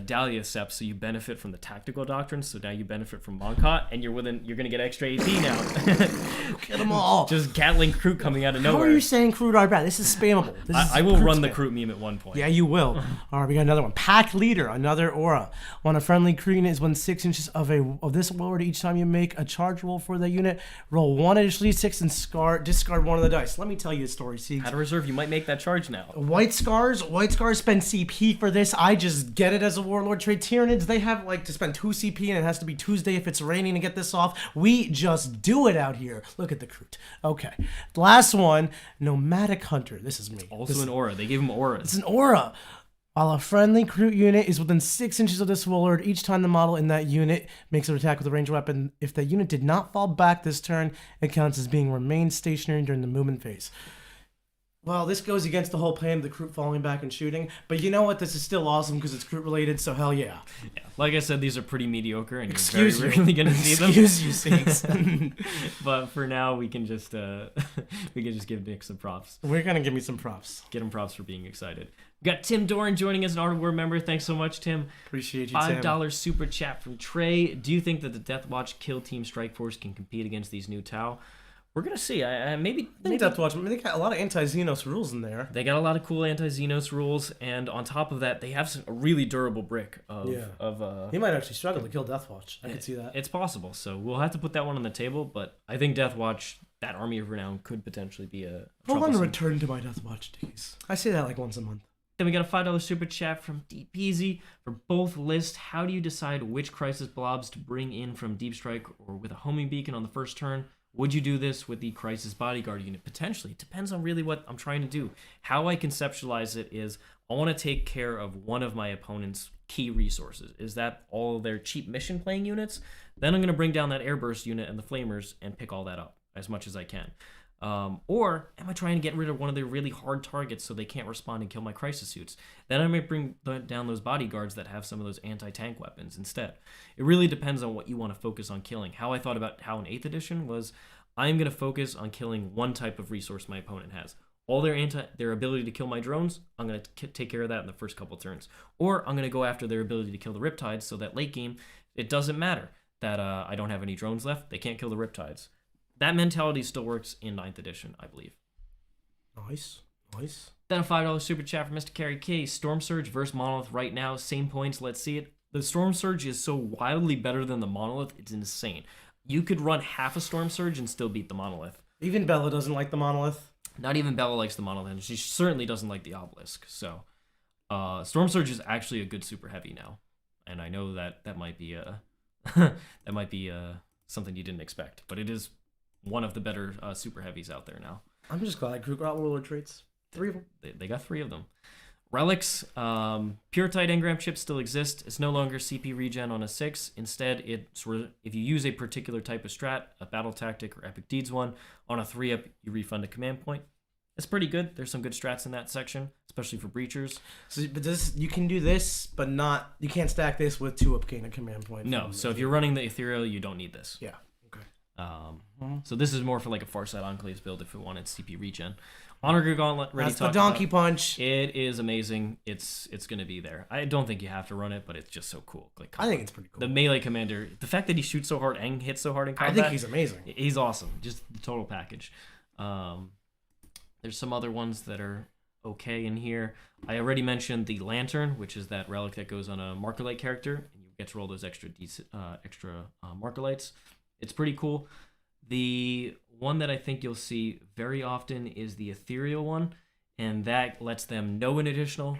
Dahlia Sept, so you benefit from the tactical doctrine, so now you benefit from Monka, and you're going to get extra AP now. Get them all. Just Gatling Kroot coming out of nowhere. How are you saying Kroot are bad? This is spammable. I will run the Kroot meme at one point. Yeah, you will. All right, we got another one. Pack Leader, another aura. When a friendly Kroot unit is within 6 inches of this warlord, each time you make a charge roll for that unit, roll 1 additional d6 and discard 1 of the dice. Let me tell you a story, Siegs. Out of reserve, you might make that charge now. White Scars spend CP for this. I just get it as a Warlord trait. Tyranids, they have to spend 2 CP, and it has to be Tuesday if it's raining to get this off. We just do it out here. Look at the Kroot. Okay. The last one, Nomadic Hunter. This is me. Also an aura. They gave him auras. It's an aura. While a friendly Kroot unit is within 6 inches of this warlord, each time the model in that unit makes an attack with a ranged weapon, if that unit did not fall back this turn, it counts as being remained stationary during the movement phase. Well, this goes against the whole plan of the Kroot falling back and shooting. But you know what? This is still awesome because it's Kroot related, so hell yeah. Yeah. Like I said, these are pretty mediocre, and Excuse you're you. very rarely going to see them. Excuse you, Siegs. But for now, we can just give Nick some props. We're going to give me some props. Get him props for being excited. We got Tim Doran joining as an Art of War member. Thanks so much, Tim. Appreciate you, Tim. $5 super chat from Trey. Do you think that the Death Watch Kill Team Strike Force can compete against these new Tau? We're gonna see. Maybe Death Watch. I mean, they got a lot of anti-Xenos rules in there. they got a lot of cool anti-Xenos rules, and on top of that, they have a really durable brick He might actually struggle to kill Death Watch. I could see that. It's possible, so we'll have to put that one on the table. But I think Death Watch, that Army of Renown, could potentially be a. I want to return to my Death Watch days. I say that like once a month. Then we got a $5 super chat from Deep Peasy. For both lists, how do you decide which Crisis Blobs to bring in from Deep Strike or with a homing beacon on the first turn? Would you do this with the Crisis Bodyguard unit? Potentially. It depends on really what I'm trying to do. How I conceptualize it is I want to take care of one of my opponent's key resources. Is that all of their cheap mission playing units? Then I'm going to bring down that Airburst unit and the Flamers and pick all that up as much as I can. Or am I trying to get rid of one of their really hard targets so they can't respond and kill my crisis suits? Then I might bring down those bodyguards that have some of those anti-tank weapons instead. It really depends on what you want to focus on killing. How I thought about how in 8th edition was I'm going to focus on killing one type of resource my opponent has. All their ability to kill my drones, I'm going to take care of that in the first couple turns. Or I'm going to go after their ability to kill the Riptides so that late game, it doesn't matter that I don't have any drones left. They can't kill the Riptides. That mentality still works in 9th edition, I believe. Nice. Then a $5 super chat from Mr. Carey K. Storm Surge versus Monolith right now. Same points. Let's see it. The Storm Surge is so wildly better than the Monolith. It's insane. You could run half a Storm Surge and still beat the Monolith. Even Bella doesn't like the Monolith. Not even Bella likes the Monolith, and she certainly doesn't like the Obelisk. So, Storm Surge is actually a good super heavy now, and I know that might be something you didn't expect, but it is one of the better super heavies out there now. I'm just glad I got Warlord Traits. 3 of them. They got 3 of them. Relics, Pure Tide Engram chips still exist. It's no longer CP regen on a 6. Instead, if you use a particular type of strat, a battle tactic or epic deeds one, on a 3-up, you refund a command point. It's pretty good. There's some good strats in that section, especially for breachers. So, but you can do this, but not. You can't stack this with 2-up gain a command point. No. So if you're running the Ethereal, you don't need this. Yeah. Okay. So this is more for like a Farsight Enclaves build if you wanted CP regen. Honor Gauntlet, ready That's the donkey punch. It is amazing. It's going to be there. I don't think you have to run it, but it's just so cool. Like, I think it's pretty cool. The melee commander, the fact that he shoots so hard and hits so hard in combat. I think he's amazing. He's awesome. Just the total package. There's some other ones that are okay in here. I already mentioned the Lantern, which is that relic that goes on a Marker Light character, and you get to roll those extra Marker Lights. It's pretty cool. The one that I think you'll see very often is the Ethereal one, and that lets them know an additional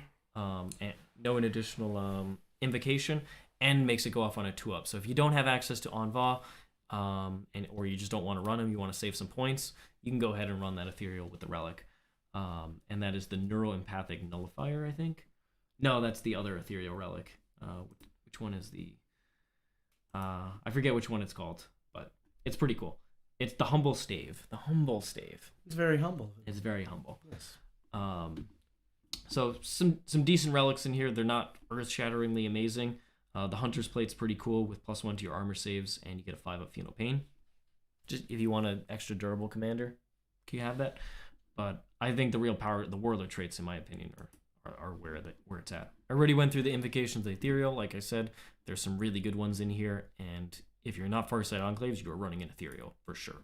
invocation and makes it go off on a 2-up. So if you don't have access to Enva, or you just don't want to run them, you want to save some points, you can go ahead and run that Ethereal with the relic. And that is the Neuroempathic Nullifier, I think. No, that's the other Ethereal relic. Which one is the... I forget which one it's called, but it's pretty cool. It's the Humble Stave. The Humble Stave. It's very humble. It's very humble. Yes. So some decent relics in here. They're not earth-shatteringly amazing. The Hunter's Plate's pretty cool with +1 to your armor saves, and you get a 5-up Phenol Pain. Just if you want an extra durable commander, you have that. But I think the real power, the Warlord Traits, in my opinion, are where it's at. I already went through the invocations of the Ethereal. Like I said, there's some really good ones in here, and if you're not Farsight Enclaves, you are running an Ethereal for sure,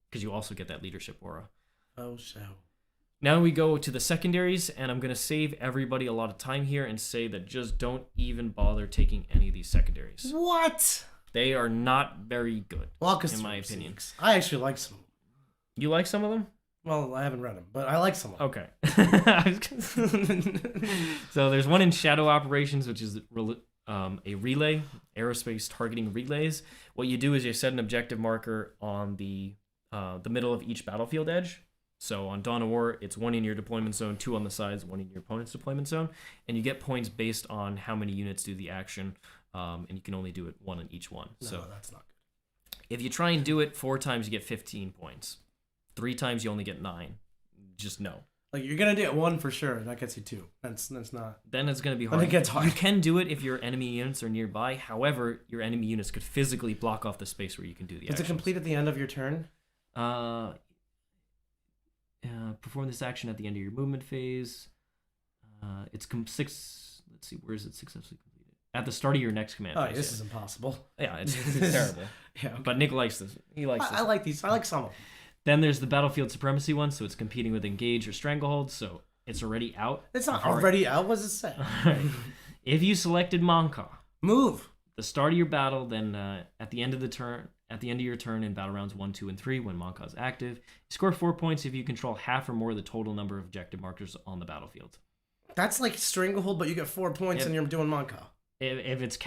because you also get that leadership aura. Oh, so. Now we go to the secondaries, and I'm going to save everybody a lot of time here and say that just don't even bother taking any of these secondaries. What? They are not very good, in my opinion. I actually like some. You like some of them? Well, I haven't read them, but I like some of them. Okay. So there's one in Shadow Operations, which is a relay, aerospace targeting relays. What you do is you set an objective marker on the middle of each battlefield edge. So on Dawn of War, it's 1 in your deployment zone, 2 on the sides, 1 in your opponent's deployment zone, and you get points based on how many units do the action, and you can only do it 1 on each one. No, so that's not good. If you try and do it 4 times, you get 15 points. 3 times, you only get 9. just no. Like, you're gonna get 1 for sure. That gets you 2. That's not. Then it's going to be Then hard. it gets hard. You can do it if your enemy units are nearby. However, your enemy units could physically block off the space where you can do the Is it actions. complete at the end of your turn? Perform this action at the end of your movement phase. It's 6. Let's see, where is it successfully completed? At the start of your next command phase. This is impossible. Yeah, it's terrible. Yeah, okay. But Nick likes this. He likes this. I like these. I like some of them. Then there's the Battlefield Supremacy one, so it's competing with Engage or Stranglehold, so it's already out. It's not already out. What does it say? If you selected Monka, Move. the start of your battle, then at the end of your turn in battle rounds 1, 2, and 3, when Monka is active, you score 4 points if you control half or more of the total number of objective markers on the battlefield. That's like Stranglehold, but you get 4 points and you're doing Monka. If it's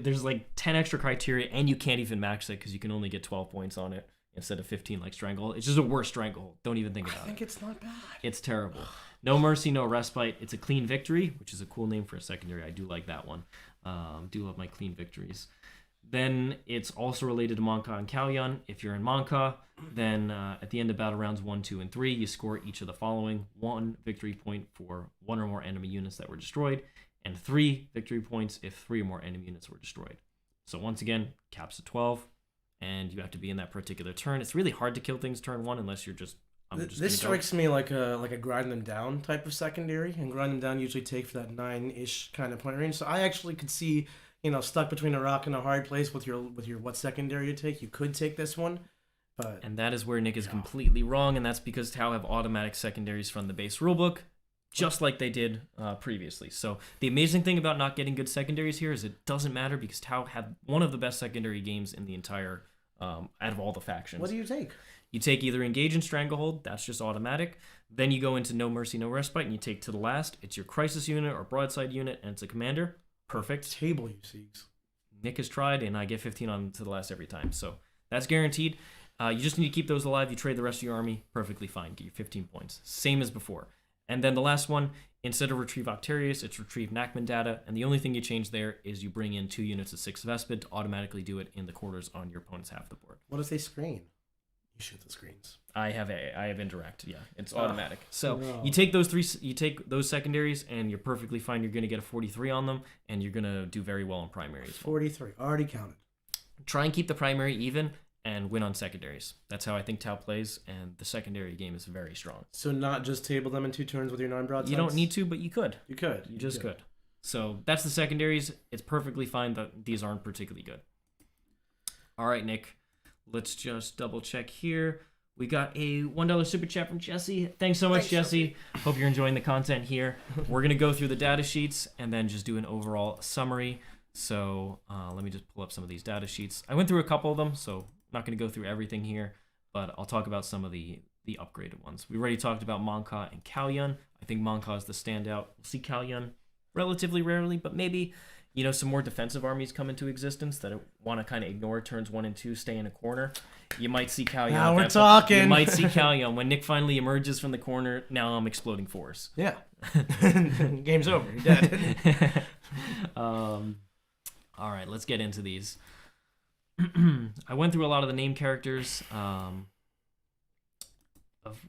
there's like 10 extra criteria and you can't even max it because you can only get 12 points on it instead of 15 like Stranglehold. It's just a worse Stranglehold. Don't even think about it. I think it's not bad. It's terrible. No Mercy, no Respite. It's a Clean Victory, which is a cool name for a secondary. I do like that one. Do love my Clean Victories. Then it's also related to Monka and Kalyan. If you're in Monka, then at the end of battle rounds 1, 2, and 3, you score each of the following: 1 victory point for 1 or more enemy units that were destroyed, and 3 victory points if 3 or more enemy units were destroyed. So once again, caps at 12, and you have to be in that particular turn. It's really hard to kill things turn 1 unless you're just... This strikes me like a grind them down type of secondary, and grind them down usually take for that 9-ish kind of point range. So I actually could see, stuck between a rock and a hard place with your what secondary you take. You could take this one, but and that is where Nick is completely wrong, and that's because Tau have automatic secondaries from the base rulebook, just like they did previously. So the amazing thing about not getting good secondaries here is it doesn't matter because Tau had one of the best secondary games in the entire out of all the factions. What do you take? You take either Engage and Stranglehold, that's just automatic. Then you go into No Mercy, No Respite, and you take to the last. It's your Crisis unit or Broadside unit, and it's a commander. Perfect. Table uses. Nick has tried, and I get 15 on to the last every time. So that's guaranteed. You just need to keep those alive. You trade the rest of your army, perfectly fine. Get you 15 points. Same as before. And then the last one, instead of Retrieve Octarius, it's Retrieve Nachman data, and the only thing you change there is you bring in 2 units of 6 Vespid to automatically do it in the quarters on your opponent's half the board. What if they screen? You shoot the screens. I have indirect. Yeah, it's automatic. So you take those secondaries, and you're perfectly fine. You're gonna get a 43 on them, and you're gonna do very well in primary as well. 43 already counted. Try and keep the primary even, and win on secondaries. That's how I think Tau plays, and the secondary game is very strong. So not just table them in 2 turns with your 9 broadsides? You don't need to, but you could. You could. You just could. So that's the secondaries. It's perfectly fine that these aren't particularly good. All right, Nick. Let's just double check here. We got a $1 super chat from Jesse. Thanks so much, Jesse. Hope you're enjoying the content here. We're going to go through the data sheets and then just do an overall summary. So let me just pull up some of these data sheets. I went through a couple of them, so I'm not going to go through everything here, but I'll talk about some of the upgraded ones. We already talked about Monka and Kalyan. I think Monka is the standout. We'll see Kalyan relatively rarely, but maybe... some more defensive armies come into existence that want to kind of ignore turns 1 and 2, stay in a corner. You might see Kalyan. Now we're talking. You might see Kalyan. When Nick finally emerges from the corner, now I'm exploding force. Yeah. Game's over. You're dead. All right, let's get into these. I went through a lot of the name characters of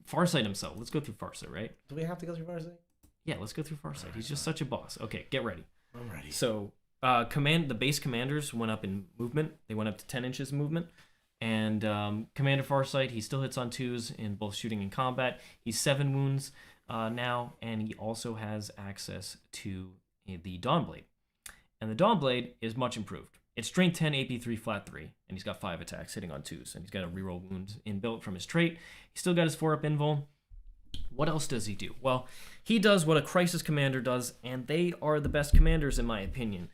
Farsight himself. Let's go through Farsight, right? Do we have to go through Farsight? Yeah, let's go through Farsight. He's just such a boss. Okay, get ready. I'm ready. So, the base commanders went up in movement. They went up to 10 inches movement. And Commander Farsight, he still hits on 2s in both shooting and combat. He's 7 wounds now, and he also has access to the Dawnblade. And the Dawnblade is much improved. It's strength 10, AP 3, flat 3, and he's got 5 attacks hitting on 2s, and he's got a reroll wound inbuilt from his trait. He's still got his 4-up invul. What else does he do? Well, he does what a Crisis Commander does, and they are the best commanders in my opinion.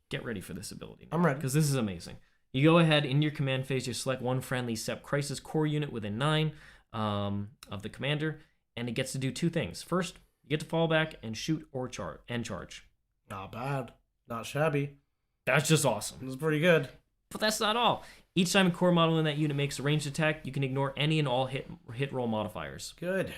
Get ready for this ability. I'm ready. Because this is amazing. You go ahead, in your command phase, you select one friendly SEP Crisis core unit within 9 of the commander, and it gets to do 2 things. First, you get to fall back and shoot or charge. Not bad. Not shabby. That's just awesome. This is pretty good. But that's not all. Each time a core model in that unit makes a ranged attack, you can ignore any and all hit roll modifiers. Good.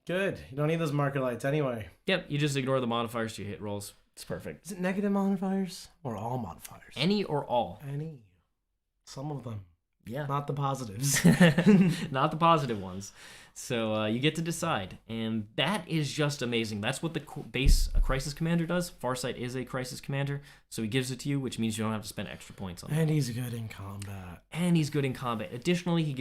You don't need those marker lights anyway. Yep, you just ignore the modifiers to your hit rolls. It's perfect. Is it negative modifiers or all modifiers? Any or all. Any. Some of them. Yeah. Not the positives. Not the positive ones. So you get to decide, and that is just amazing. That's what the base Crisis Commander does. Farsight is a Crisis Commander, so he gives it to you, which means you don't have to spend extra points on it. And he's good in combat. Additionally, he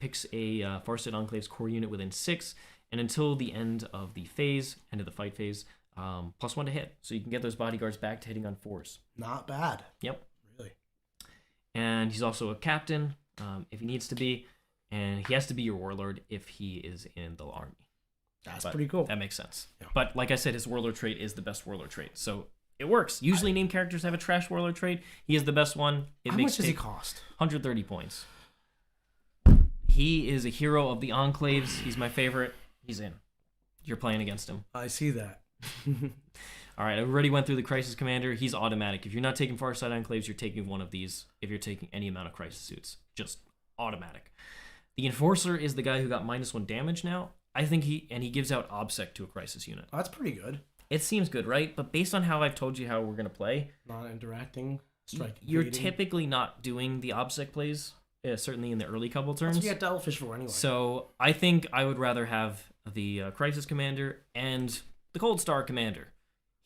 picks a Farsight Enclaves core unit within 6, and until the end of the fight phase, +1 to hit. So you can get those bodyguards back to hitting on 4s. Not bad. Yep. Really. And he's also a captain, if he needs to be. And he has to be your warlord if he is in the army. That's pretty cool. That makes sense. Yeah. But like I said, his warlord trait is the best warlord trait. So it works. Usually named characters have a trash warlord trait. He is the best one. How much does he cost? 130 points. He is a hero of the Enclaves. He's my favorite. He's in. You're playing against him. I see that. All right, I already went through the Crisis Commander. He's automatic. If you're not taking Farsight Enclaves, you're taking one of these. If you're taking any amount of Crisis suits, just automatic. The Enforcer is the guy who got -1 damage now. I think he gives out OBSEC to a Crisis unit. Oh, that's pretty good. It seems good, right? But based on how I've told you how we're going to play, not interacting, striking. You're typically not doing the OBSEC plays, certainly in the early couple turns. That's what you get Devilfish for anyway. So I think I would rather have the Crisis Commander and the Cold Star Commander.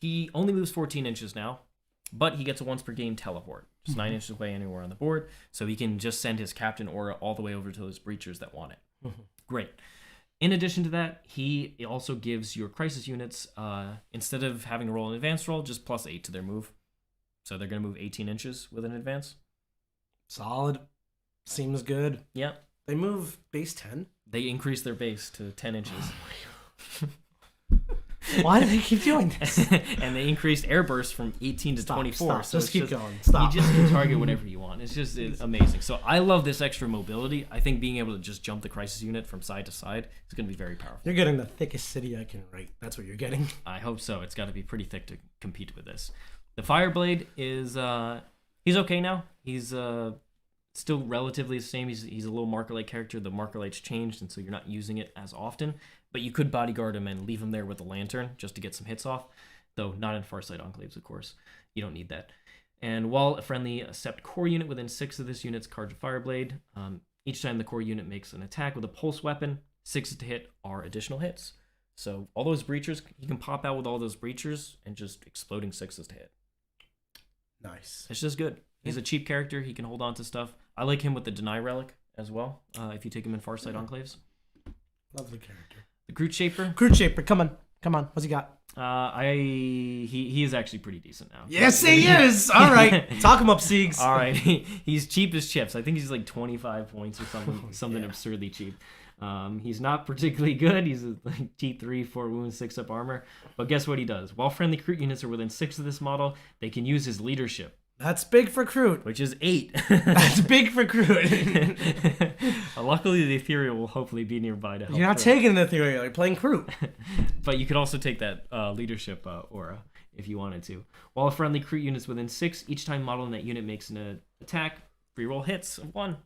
He only moves 14 inches now, but he gets a once per game teleport. Just 9 inches away anywhere on the board, so he can just send his Captain Aura all the way over to those breachers that want it. Great. In addition to that, he also gives your Crisis units, instead of having to roll an advanced roll, just +8 to their move. So they're going to move 18 inches with an advance. Solid. Seems good. Yep. They move base 10? They increase their base to 10 inches. Why do they keep doing this? And they increased air burst from 18 to 24. Stop. So just keep going. Stop. You just can target whatever you want. It's amazing. So I love this extra mobility. I think being able to just jump the Crisis unit from side to side is going to be very powerful. You're getting the thickest city I can write. That's what you're getting. I hope so. It's got to be pretty thick to compete with this. The Fireblade is he's okay now. He's still relatively the same. He's a little Marker-like character. The Marker-light's changed, and so you're not using it as often. But you could bodyguard him and leave him there with a lantern just to get some hits off. Though not in Farsight Enclaves, of course. You don't need that. And while a friendly Sept core unit within 6 of this unit's cards a Fireblade, each time the core unit makes an attack with a pulse weapon, 6 to hit are additional hits. So all those breachers, you can pop out with all those breachers and just exploding 6s to hit. Nice. It's just good. He's a cheap character. He can hold on to stuff. I like him with the Deny Relic as well, if you take him in Farsight Enclaves. Lovely character. The Groot Shaper. Groot Shaper, come on. What's he got? He is actually pretty decent now. Yes, he is. All right, talk him up, Siegs. All right, he's cheap as chips. I think he's like 25 points or something absurdly cheap. He's not particularly good. He's like T3, 4 wounds, 6 up armor. But guess what he does? While friendly Groot units are within 6 of this model, they can use his leadership. That's big for Groot. Which is 8. That's big for Groot. Luckily, the Ethereal will hopefully be nearby to help. You're not taking the Ethereal. You're playing Groot. But you could also take that leadership aura if you wanted to. While a friendly Groot unit's within 6, each time model in that unit makes an attack, reroll hits of 1.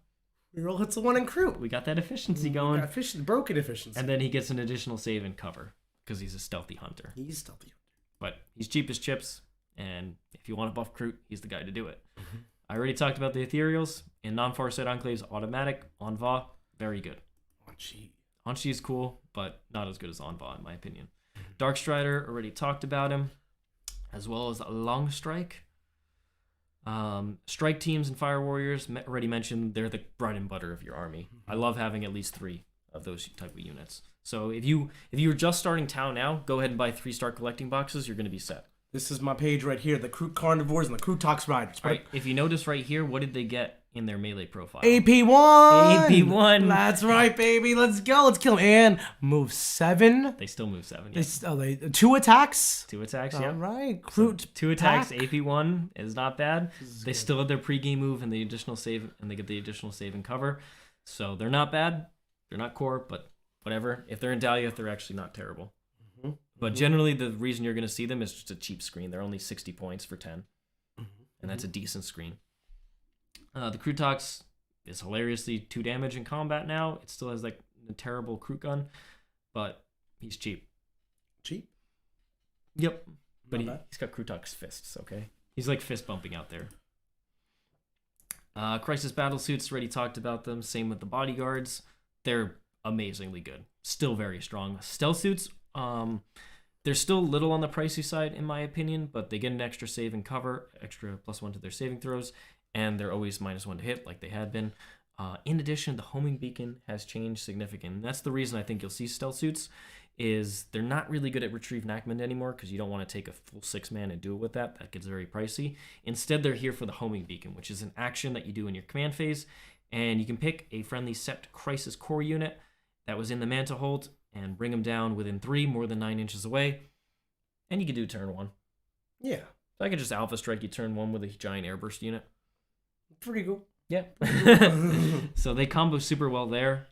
Reroll hits of 1 in Groot. We got that efficiency going. Broken efficiency. And then he gets an additional save and cover because he's a stealthy hunter. He's stealthy. But he's cheap as chips. And if you want to buff Groot, he's the guy to do it. I already talked about the Ethereals. In non-Farsight Enclaves, automatic. Enva, very good. Anchi is cool, but not as good as Enva, in my opinion. Darkstrider, already talked about him. As well as Long Strike. Strike teams and Fire Warriors, already mentioned, they're the bread and butter of your army. I love having at least 3 of those type of units. So if you're just starting Tau now, go ahead and buy 3 start collecting boxes. You're going to be set. This is my page right here, the Crew Carnivores and the Crew Tox Riders. Right. If you notice right here, what did they get in their melee profile? AP1! AP1! That's right, baby. Let's go. Let's kill him. And move 7. They still move 7. Yeah. They 2 attacks? 2 attacks, yeah. All right. Crew so 2 attacks, AP1 is not bad. They still have their pregame move and the additional save, and they get the additional save and cover. So they're not bad. They're not core, but whatever. If they're in Dahlia, they're actually not terrible. But generally, the reason you're going to see them is just a cheap screen. They're only 60 points for 10. And that's a decent screen. The Crutox is hilariously 2 damage in combat now. It still has like a terrible Crute gun, but he's cheap. Cheap? Yep. But he's got Crutox fists, okay? He's like fist bumping out there. Crisis battle suits, already talked about them. Same with the bodyguards. They're amazingly good. Still very strong. Stealth suits, they're still a little on the pricey side in my opinion, but they get an extra save and cover, extra +1 to their saving throws, and they're always -1 to hit like they had been. In addition, the homing beacon has changed significantly. And that's the reason I think you'll see stealth suits is they're not really good at retrieve Knackman anymore because you don't want to take a full 6-man and do it with that. That gets very pricey. Instead, they're here for the homing beacon, which is an action that you do in your command phase, and you can pick a friendly Sept Crisis Core unit that was in the Manta Hold and bring them down within 3, more than 9 inches away, and you can do turn 1. Yeah. So I could just Alpha Strike you turn 1 with a giant airburst unit. Pretty cool. Yeah. So they combo super well there.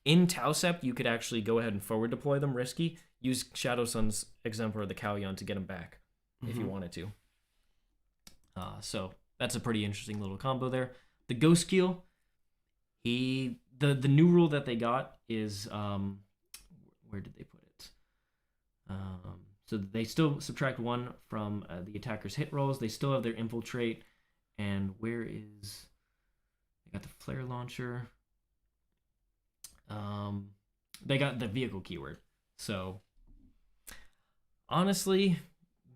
In Tausept, you could actually go ahead and forward deploy them, risky. Use Shadow Sun's Exemplar of the Kalyon to get them back if you wanted to. So that's a pretty interesting little combo there. The Ghost Keel, the new rule that they got is, where did they put it? So they still subtract 1 from the attacker's hit rolls. They still have their Infiltrate. And where is... They got the flare launcher. They got the vehicle keyword. So, honestly,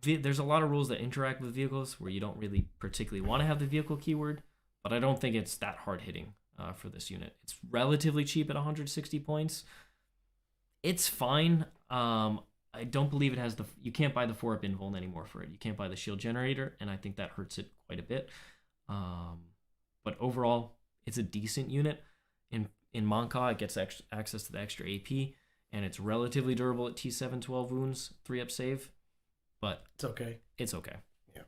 there's a lot of rules that interact with vehicles where you don't really particularly want to have the vehicle keyword, but I don't think it's that hard hitting for this unit. It's relatively cheap at 160 points. It's fine. I don't believe it has the... You can't buy the 4-up invuln anymore for it. You can't buy the shield generator, and I think that hurts it quite a bit. But overall, it's a decent unit. In Monka, it gets access to the extra AP, and it's relatively durable at T7 12 wounds, 3-up save. But it's okay. It's okay. Yeah.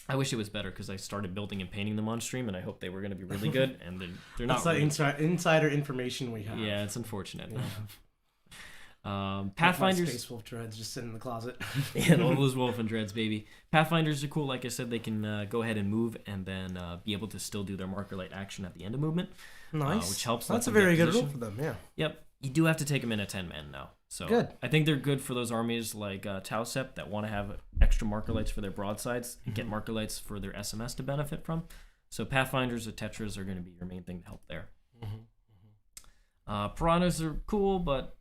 I wish it was better because I started building and painting them on stream, and I hope they were going to be really good, and they're not. That's the insider information we have. Yeah, it's unfortunate. Yeah. Pathfinders, Space Wolf dreads just sit in the closet. And all those wolf and dreads, baby. Pathfinders are cool. Like I said, they can go ahead and move and then be able to still do their marker light action at the end of movement. Nice. Which helps. That's a very good rule for them. Yeah. Yep. You do have to take them in a 10-man now. So good. I think they're good for those armies like Tausept that want to have extra marker lights for their broadsides and get marker lights for their SMS to benefit from. So Pathfinders or Tetras are going to be your main thing to help there. Piranhas are cool, but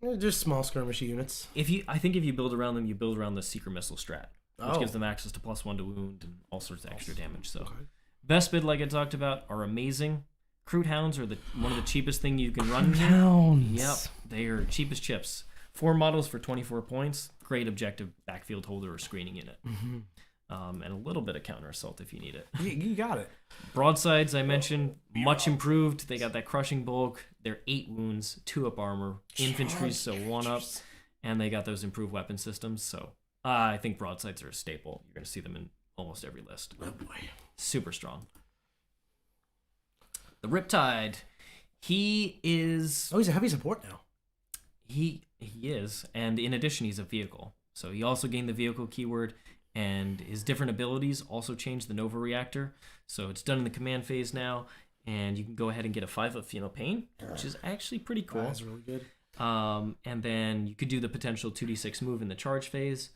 they're just small skirmishy units. I think if you build around them, you build around the Seeker Missile strat, which gives them access to +1 to wound and all sorts of extra damage. So Vespid, like I talked about, are amazing. Crude Hounds are one of the cheapest thing you can run. Hounds. Yep, they are cheap as chips. 4 models for 24 points. Great objective backfield holder or screening unit. And a little bit of counter assault if you need it. You got it. Broadsides, I mentioned, much improved. They got that crushing bulk. They're 8 wounds, 2-up armor. Infantry, so 1-up. And they got those improved weapon systems. So I think broadsides are a staple. You're going to see them in almost every list. Oh boy. Super strong. The Riptide, he is... Oh, he's a heavy support now. He is, and in addition, he's a vehicle. So he also gained the vehicle keyword, and his different abilities also changed the Nova Reactor. So it's done in the command phase now, and you can go ahead and get a 5-up Feel Pain, which is actually pretty cool. That's really good. And then you could do the potential 2d6 move in the charge phase,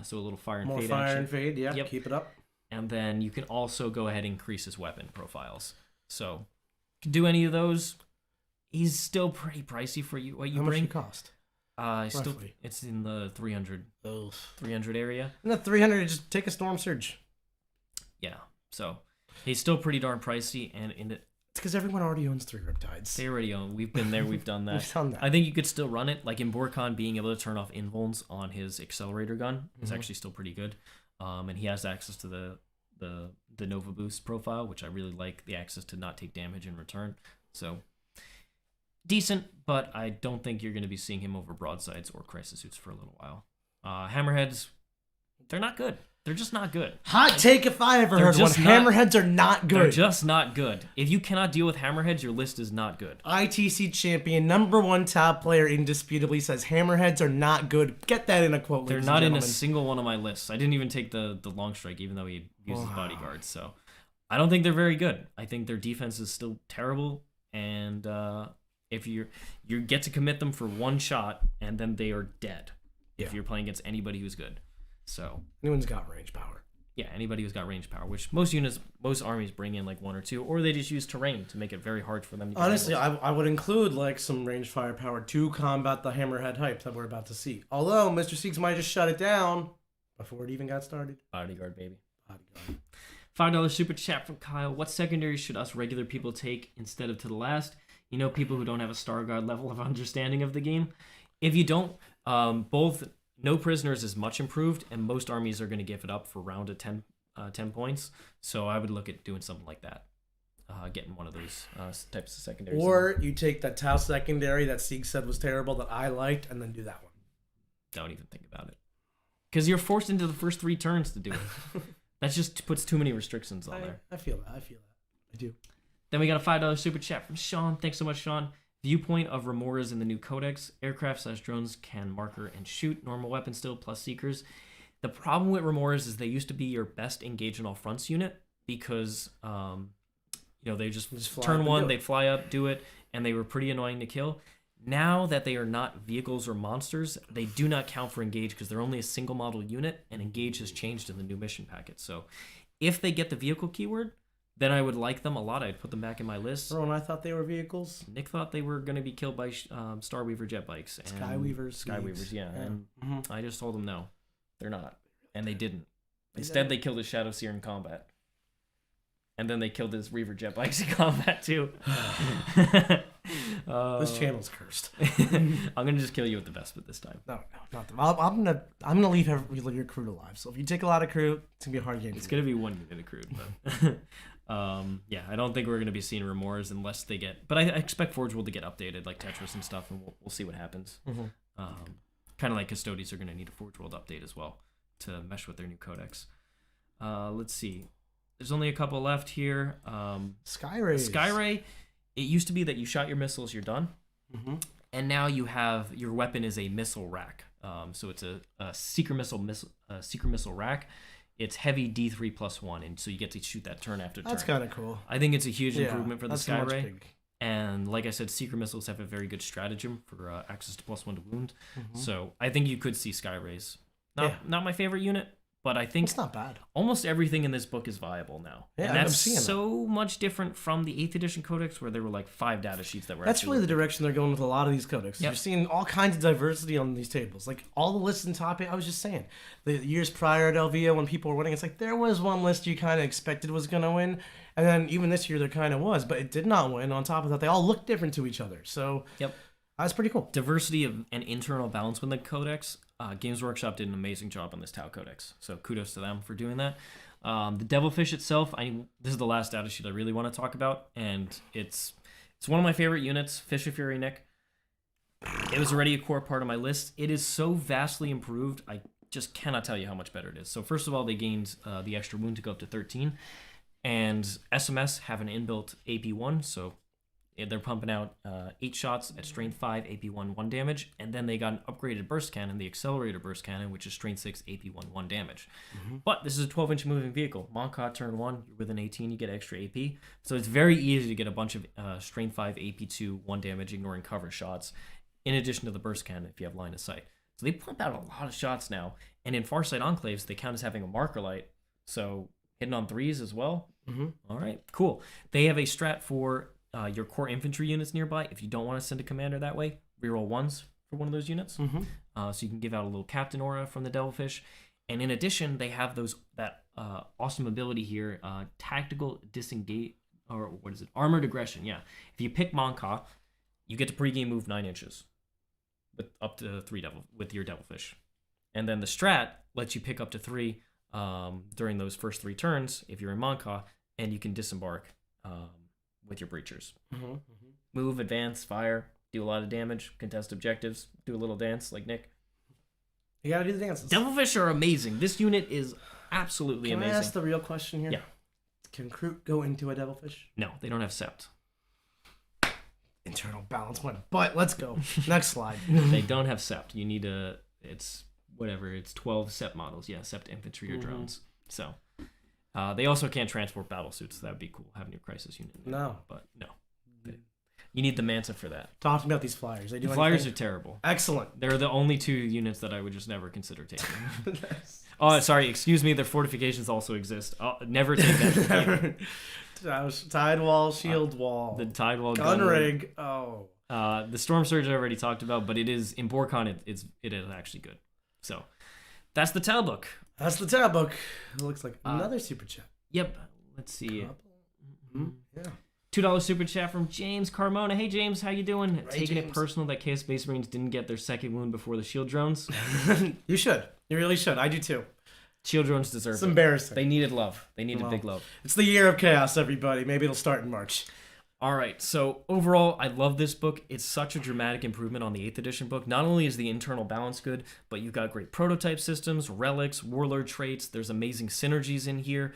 so a little fire and more fade fire action. And fade, yeah. Yep. Keep it up. And then you can also go ahead and increase his weapon profiles. So could do any of those. He's still pretty pricey for you. What you How bring? much does it cost? It's in the 300 area. And the 300, just take a Storm Surge. Yeah, so he's still pretty darn pricey, and it's because everyone already owns 3 Riptides. They already own. We've been there. We've done that. We've done that. I think you could still run it, like in Borcon, being able to turn off invulns on his accelerator gun is actually still pretty good. And he has access to the Nova Boost profile, which I really like, the access to not take damage in return. So decent, but I don't think you're going to be seeing him over broadsides or crisis suits for a little while. Hammerheads, they're not good. They're just not good. Hot take if I ever heard one. Hammerheads are not good. They're just not good. If you cannot deal with hammerheads, your list is not good. ITC champion, #1 top player indisputably says hammerheads are not good. Get that in a quote, They're not in a single one of my lists. I didn't even take the long strike, even though he uses bodyguards. So I don't think they're very good. I think their defense is still terrible. And if you get to commit them for 1 shot, and then they are dead. If you're playing against anybody who's good. So anyone's got range power. Yeah, anybody who's got range power, which most armies bring in like 1 or 2, or they just use terrain to make it very hard for them to get Honestly, angles. I would include like some range firepower to combat the hammerhead hype that we're about to see. Although Mr. Siegs might just shut it down before it even got started. Bodyguard, baby. Bodyguard. $5 super chat from Kyle. What secondaries should us regular people take instead of to the last? You know, people who don't have a Star Guard level of understanding of the game. If you don't, both No Prisoners is much improved, and most armies are going to give it up for round of 10 points. So I would look at doing something like that. Getting one of those types of secondaries. Or you take that Tau secondary that Sieg said was terrible that I liked, and then do that one. Don't even think about it. Because you're forced into the first 3 turns to do it. That just puts too many restrictions on there. I feel that. I do. Then we got a $5 super chat from Sean. Thanks so much, Sean. Viewpoint of Remoras in the new Codex. Aircraft/drones can marker and shoot. Normal weapon still, plus Seekers. The problem with Remoras is they used to be your best engage in all fronts unit because, they just turn one, they'd fly up, do it, and they were pretty annoying to kill. Now that they are not vehicles or monsters, they do not count for engage because they're only a single model unit, and engage has changed in the new mission packet. So if they get the vehicle keyword, then I would like them a lot. I'd put them back in my list. Remember when I thought they were vehicles? Nick thought they were going to be killed by Starweaver jet bikes. And Skyweavers, yeah. And I just told them no, they're not. And they didn't. Instead, they killed his Shadow Seer in combat. And then they killed his Reaver jet bikes in combat, too. This channel's cursed. I'm going to just kill you with the Vespa this time. No, not them. I'm gonna leave your crew alive. So if you take a lot of crew, it's going to be a hard game. It's going to be 1 unit of crew. But yeah, I don't think we're going to be seeing Remoras unless they get... But I expect Forge World to get updated, like Tetris and stuff, and we'll see what happens. Kind of like Custodies are going to need a Forge World update as well to mesh with their new Codex. Let's see. There's only a couple left here. Skyray. It used to be that you shot your missiles, you're done. And now you have... Your weapon is a missile rack. So it's a Seeker missile rack. It's heavy D3 +1, and so you get to shoot that turn after turn. That's kind of cool. I think it's a huge improvement for the Skyray. Big. And like I said, Seeker missiles have a very good stratagem for access to +1 to wound. So I think you could see Skyrays. Not my favorite unit, but I think it's not bad. Almost everything in this book is viable now. Yeah, and that's so much different from the 8th edition Codex where there were like 5 data sheets that were That's really the direction they're going with a lot of these codex. You're seeing all kinds of diversity on these tables. Like all the lists in top 8, I was just saying. The years prior at LVO when people were winning, it's like there was one list you kind of expected was going to win. And then even this year there kind of was, but it did not win. On top of that, they all looked different to each other. So that's pretty cool. Diversity of and internal balance with the Codex. Games Workshop did an amazing job on this Tau Codex, so kudos to them for doing that. The Devilfish itself, this is the last data sheet I really want to talk about, and it's one of my favorite units, Fish of Fury, Nick. It was already a core part of my list. It is so vastly improved, I just cannot tell you how much better it is. So first of all, they gained the extra wound to go up to 13, and SMS have an inbuilt AP1, so they're pumping out 8 shots at Strength 5, AP1, 1 damage, and then they got an upgraded burst cannon, the Accelerator burst cannon, which is Strength 6, AP1, 1 damage. But this is a 12-inch moving vehicle. Monka, turn 1, you're within 18, you get extra AP. So it's very easy to get a bunch of Strength 5, AP2, 1 damage, ignoring cover shots, in addition to the burst cannon if you have line of sight. So they pump out a lot of shots now, and in Farsight Enclaves, they count as having a marker light, so hitting on 3s as well. All right, cool. They have a strat for... your core infantry units nearby. If you don't want to send a commander that way, reroll 1s for one of those units. So you can give out a little captain aura from the Devilfish. And in addition, they have that awesome ability here, tactical disengage, or what is it? Armored aggression. Yeah. If you pick Monka, you get to pregame move 9 inches with up to 3 with your Devilfish. And then the strat lets you pick up to 3 during those first 3 turns if you're in Monka, and you can disembark with your breachers. Move, advance, fire, do a lot of damage, contest objectives, do a little dance like Nick. You gotta do the dances. Devilfish are amazing. This unit is absolutely amazing. Can I ask the real question here? Yeah. Can Kroot go into a Devilfish? No, they don't have Sept. Internal balance went, but let's go. Next slide. They don't have Sept. You need it's 12 Sept models. Yeah, Sept infantry or drones. So... they also can't transport battle suits, so that would be cool having your crisis unit. No. But no. You need the Manta for that. Talk to me about these flyers. They do The flyers anything? are terrible. Excellent. They're the only 2 units that I would just never consider taking. Oh, sorry, excuse me. Their fortifications also exist. I'll never take that. Tide wall, shield wall. The tide wall, gun rig. Oh. The Storm Surge I already talked about, but it is in BoarCon. It is actually good. So that's the tab book. That's the tab book. It looks like another super chat. Yep. Let's see. Yeah. $2 super chat from James Carmona. Hey James, how you doing? Right, Taking James. it personal that Chaos Space Marines didn't get their second wound before the shield drones. You should. You really should. I do too. Shield drones deserve It's it. embarrassing. They needed love. They needed big love. It's the year of chaos, everybody. Maybe it'll start in March. All right, so overall, I love this book. It's such a dramatic improvement on the 8th edition book. Not only is the internal balance good, but you've got great prototype systems, relics, warlord traits. There's amazing synergies in here.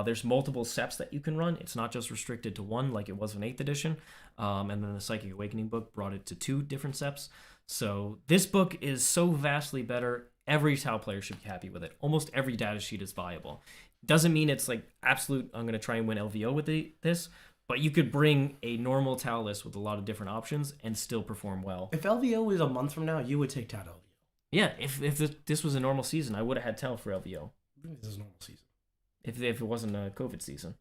There's multiple seps that you can run. It's not just restricted to one like it was in 8th edition. And then the Psychic Awakening book brought it to 2 different seps. So this book is so vastly better. Every Tau player should be happy with it. Almost every data sheet is viable. Doesn't mean it's like absolute, I'm going to try and win LVO with this. But you could bring a normal Tau list with a lot of different options and still perform well. If LVO was a month from now, you would take Tau to LVO. Yeah, if this was a normal season, I would have had Tau for LVO. This is a normal season. If it wasn't a COVID season.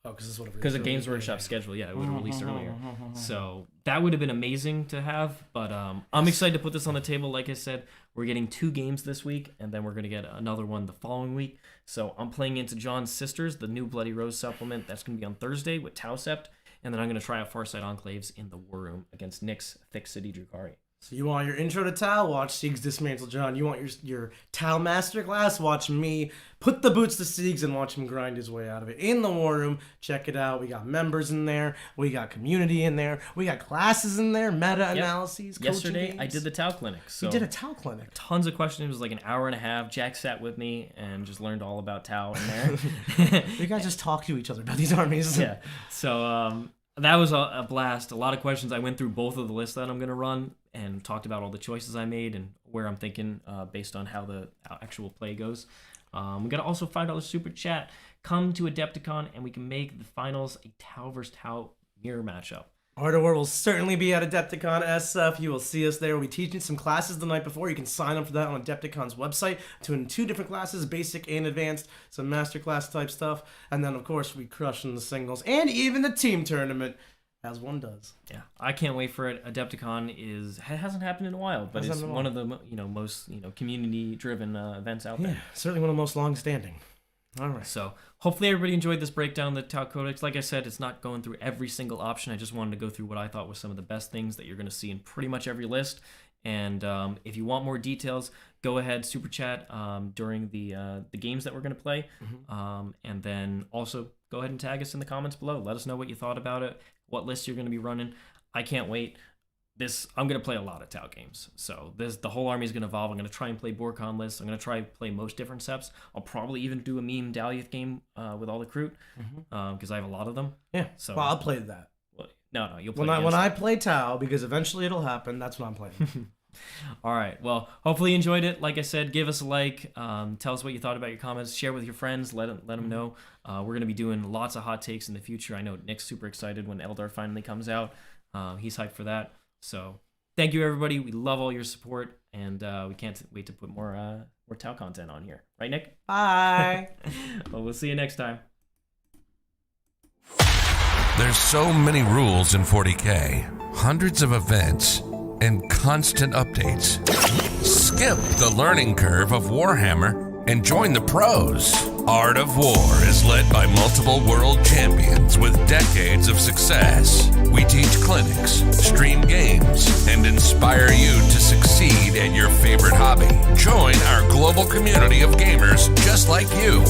Because this would have Because the Games Workshop schedule, it would have released earlier. So that would have been amazing to have. But I'm excited to put this on the table. Like I said, we're getting 2 games this week, and then we're going to get another one the following week. So I'm playing into John's Sisters, the new Bloody Rose supplement. That's going to be on Thursday with Tau Sept. And then I'm going to try out Farsight Enclaves in the War Room against Nick's Thick City Drukhari. So you want your intro to Tau? Watch Siegs Dismantle John. You want your Tau Masterclass? Watch me put the boots to Siegs and watch him grind his way out of it. In the War Room, check it out. We got members in there. We got community in there. We got classes in there, meta-analyses, coaching Yesterday, games. I did the Tau Clinic. So You did a Tau Clinic. Tons of questions. It was like an hour and a half. Jack sat with me and just learned all about Tau in there. You guys just talk to each other about these armies. Yeah. So that was a blast. A lot of questions. I went through both of the lists that I'm going to run and talked about all the choices I made and where I'm thinking based on how the actual play goes. We got also $5 super chat. Come to Adepticon and we can make the finals a Tau versus Tau mirror matchup. Art of War will certainly be at Adepticon SF. You will see us there. We'll be teaching some classes the night before. You can sign up for that on Adepticon's website. In 2 different classes, basic and advanced, some masterclass type stuff. And then, of course, we crush in the singles and even the team tournament, as one does. Yeah, I can't wait for it. Adepticon hasn't happened in a while, but it's one of the most community-driven events out there. Certainly one of the most long-standing. All right. So hopefully everybody enjoyed this breakdown of the Tau Codex. Like I said, it's not going through every single option. I just wanted to go through what I thought was some of the best things that you're going to see in pretty much every list. And if you want more details, go ahead, super chat during the games that we're going to play. And then also go ahead and tag us in the comments below. Let us know what you thought about it, what list you're going to be running. I can't wait. I'm going to play a lot of Tau games. So the whole army is going to evolve. I'm going to try and play BoarCon lists. I'm going to try and play most different seps. I'll probably even do a meme Dalyth game with all the Kroot because I have a lot of them. Yeah. So I'll play that. No, you'll play when I play Tau, because eventually it'll happen. That's what I'm playing. All right. Well, hopefully you enjoyed it. Like I said, give us a like. Tell us what you thought about your comments. Share with your friends. Let them know. We're going to be doing lots of hot takes in the future. I know Nick's super excited when Eldar finally comes out. He's hyped for that. So thank you, everybody. We love all your support, and we can't wait to put more Tau content on here. Right, Nick? Bye. Well, we'll see you next time. There's so many rules in 40K, hundreds of events, and constant updates. Skip the learning curve of Warhammer and join the pros. Art of War is led by multiple world champions with decades of success. We teach clinics, stream games, and inspire you to succeed at your favorite hobby. Join our global community of gamers just like you.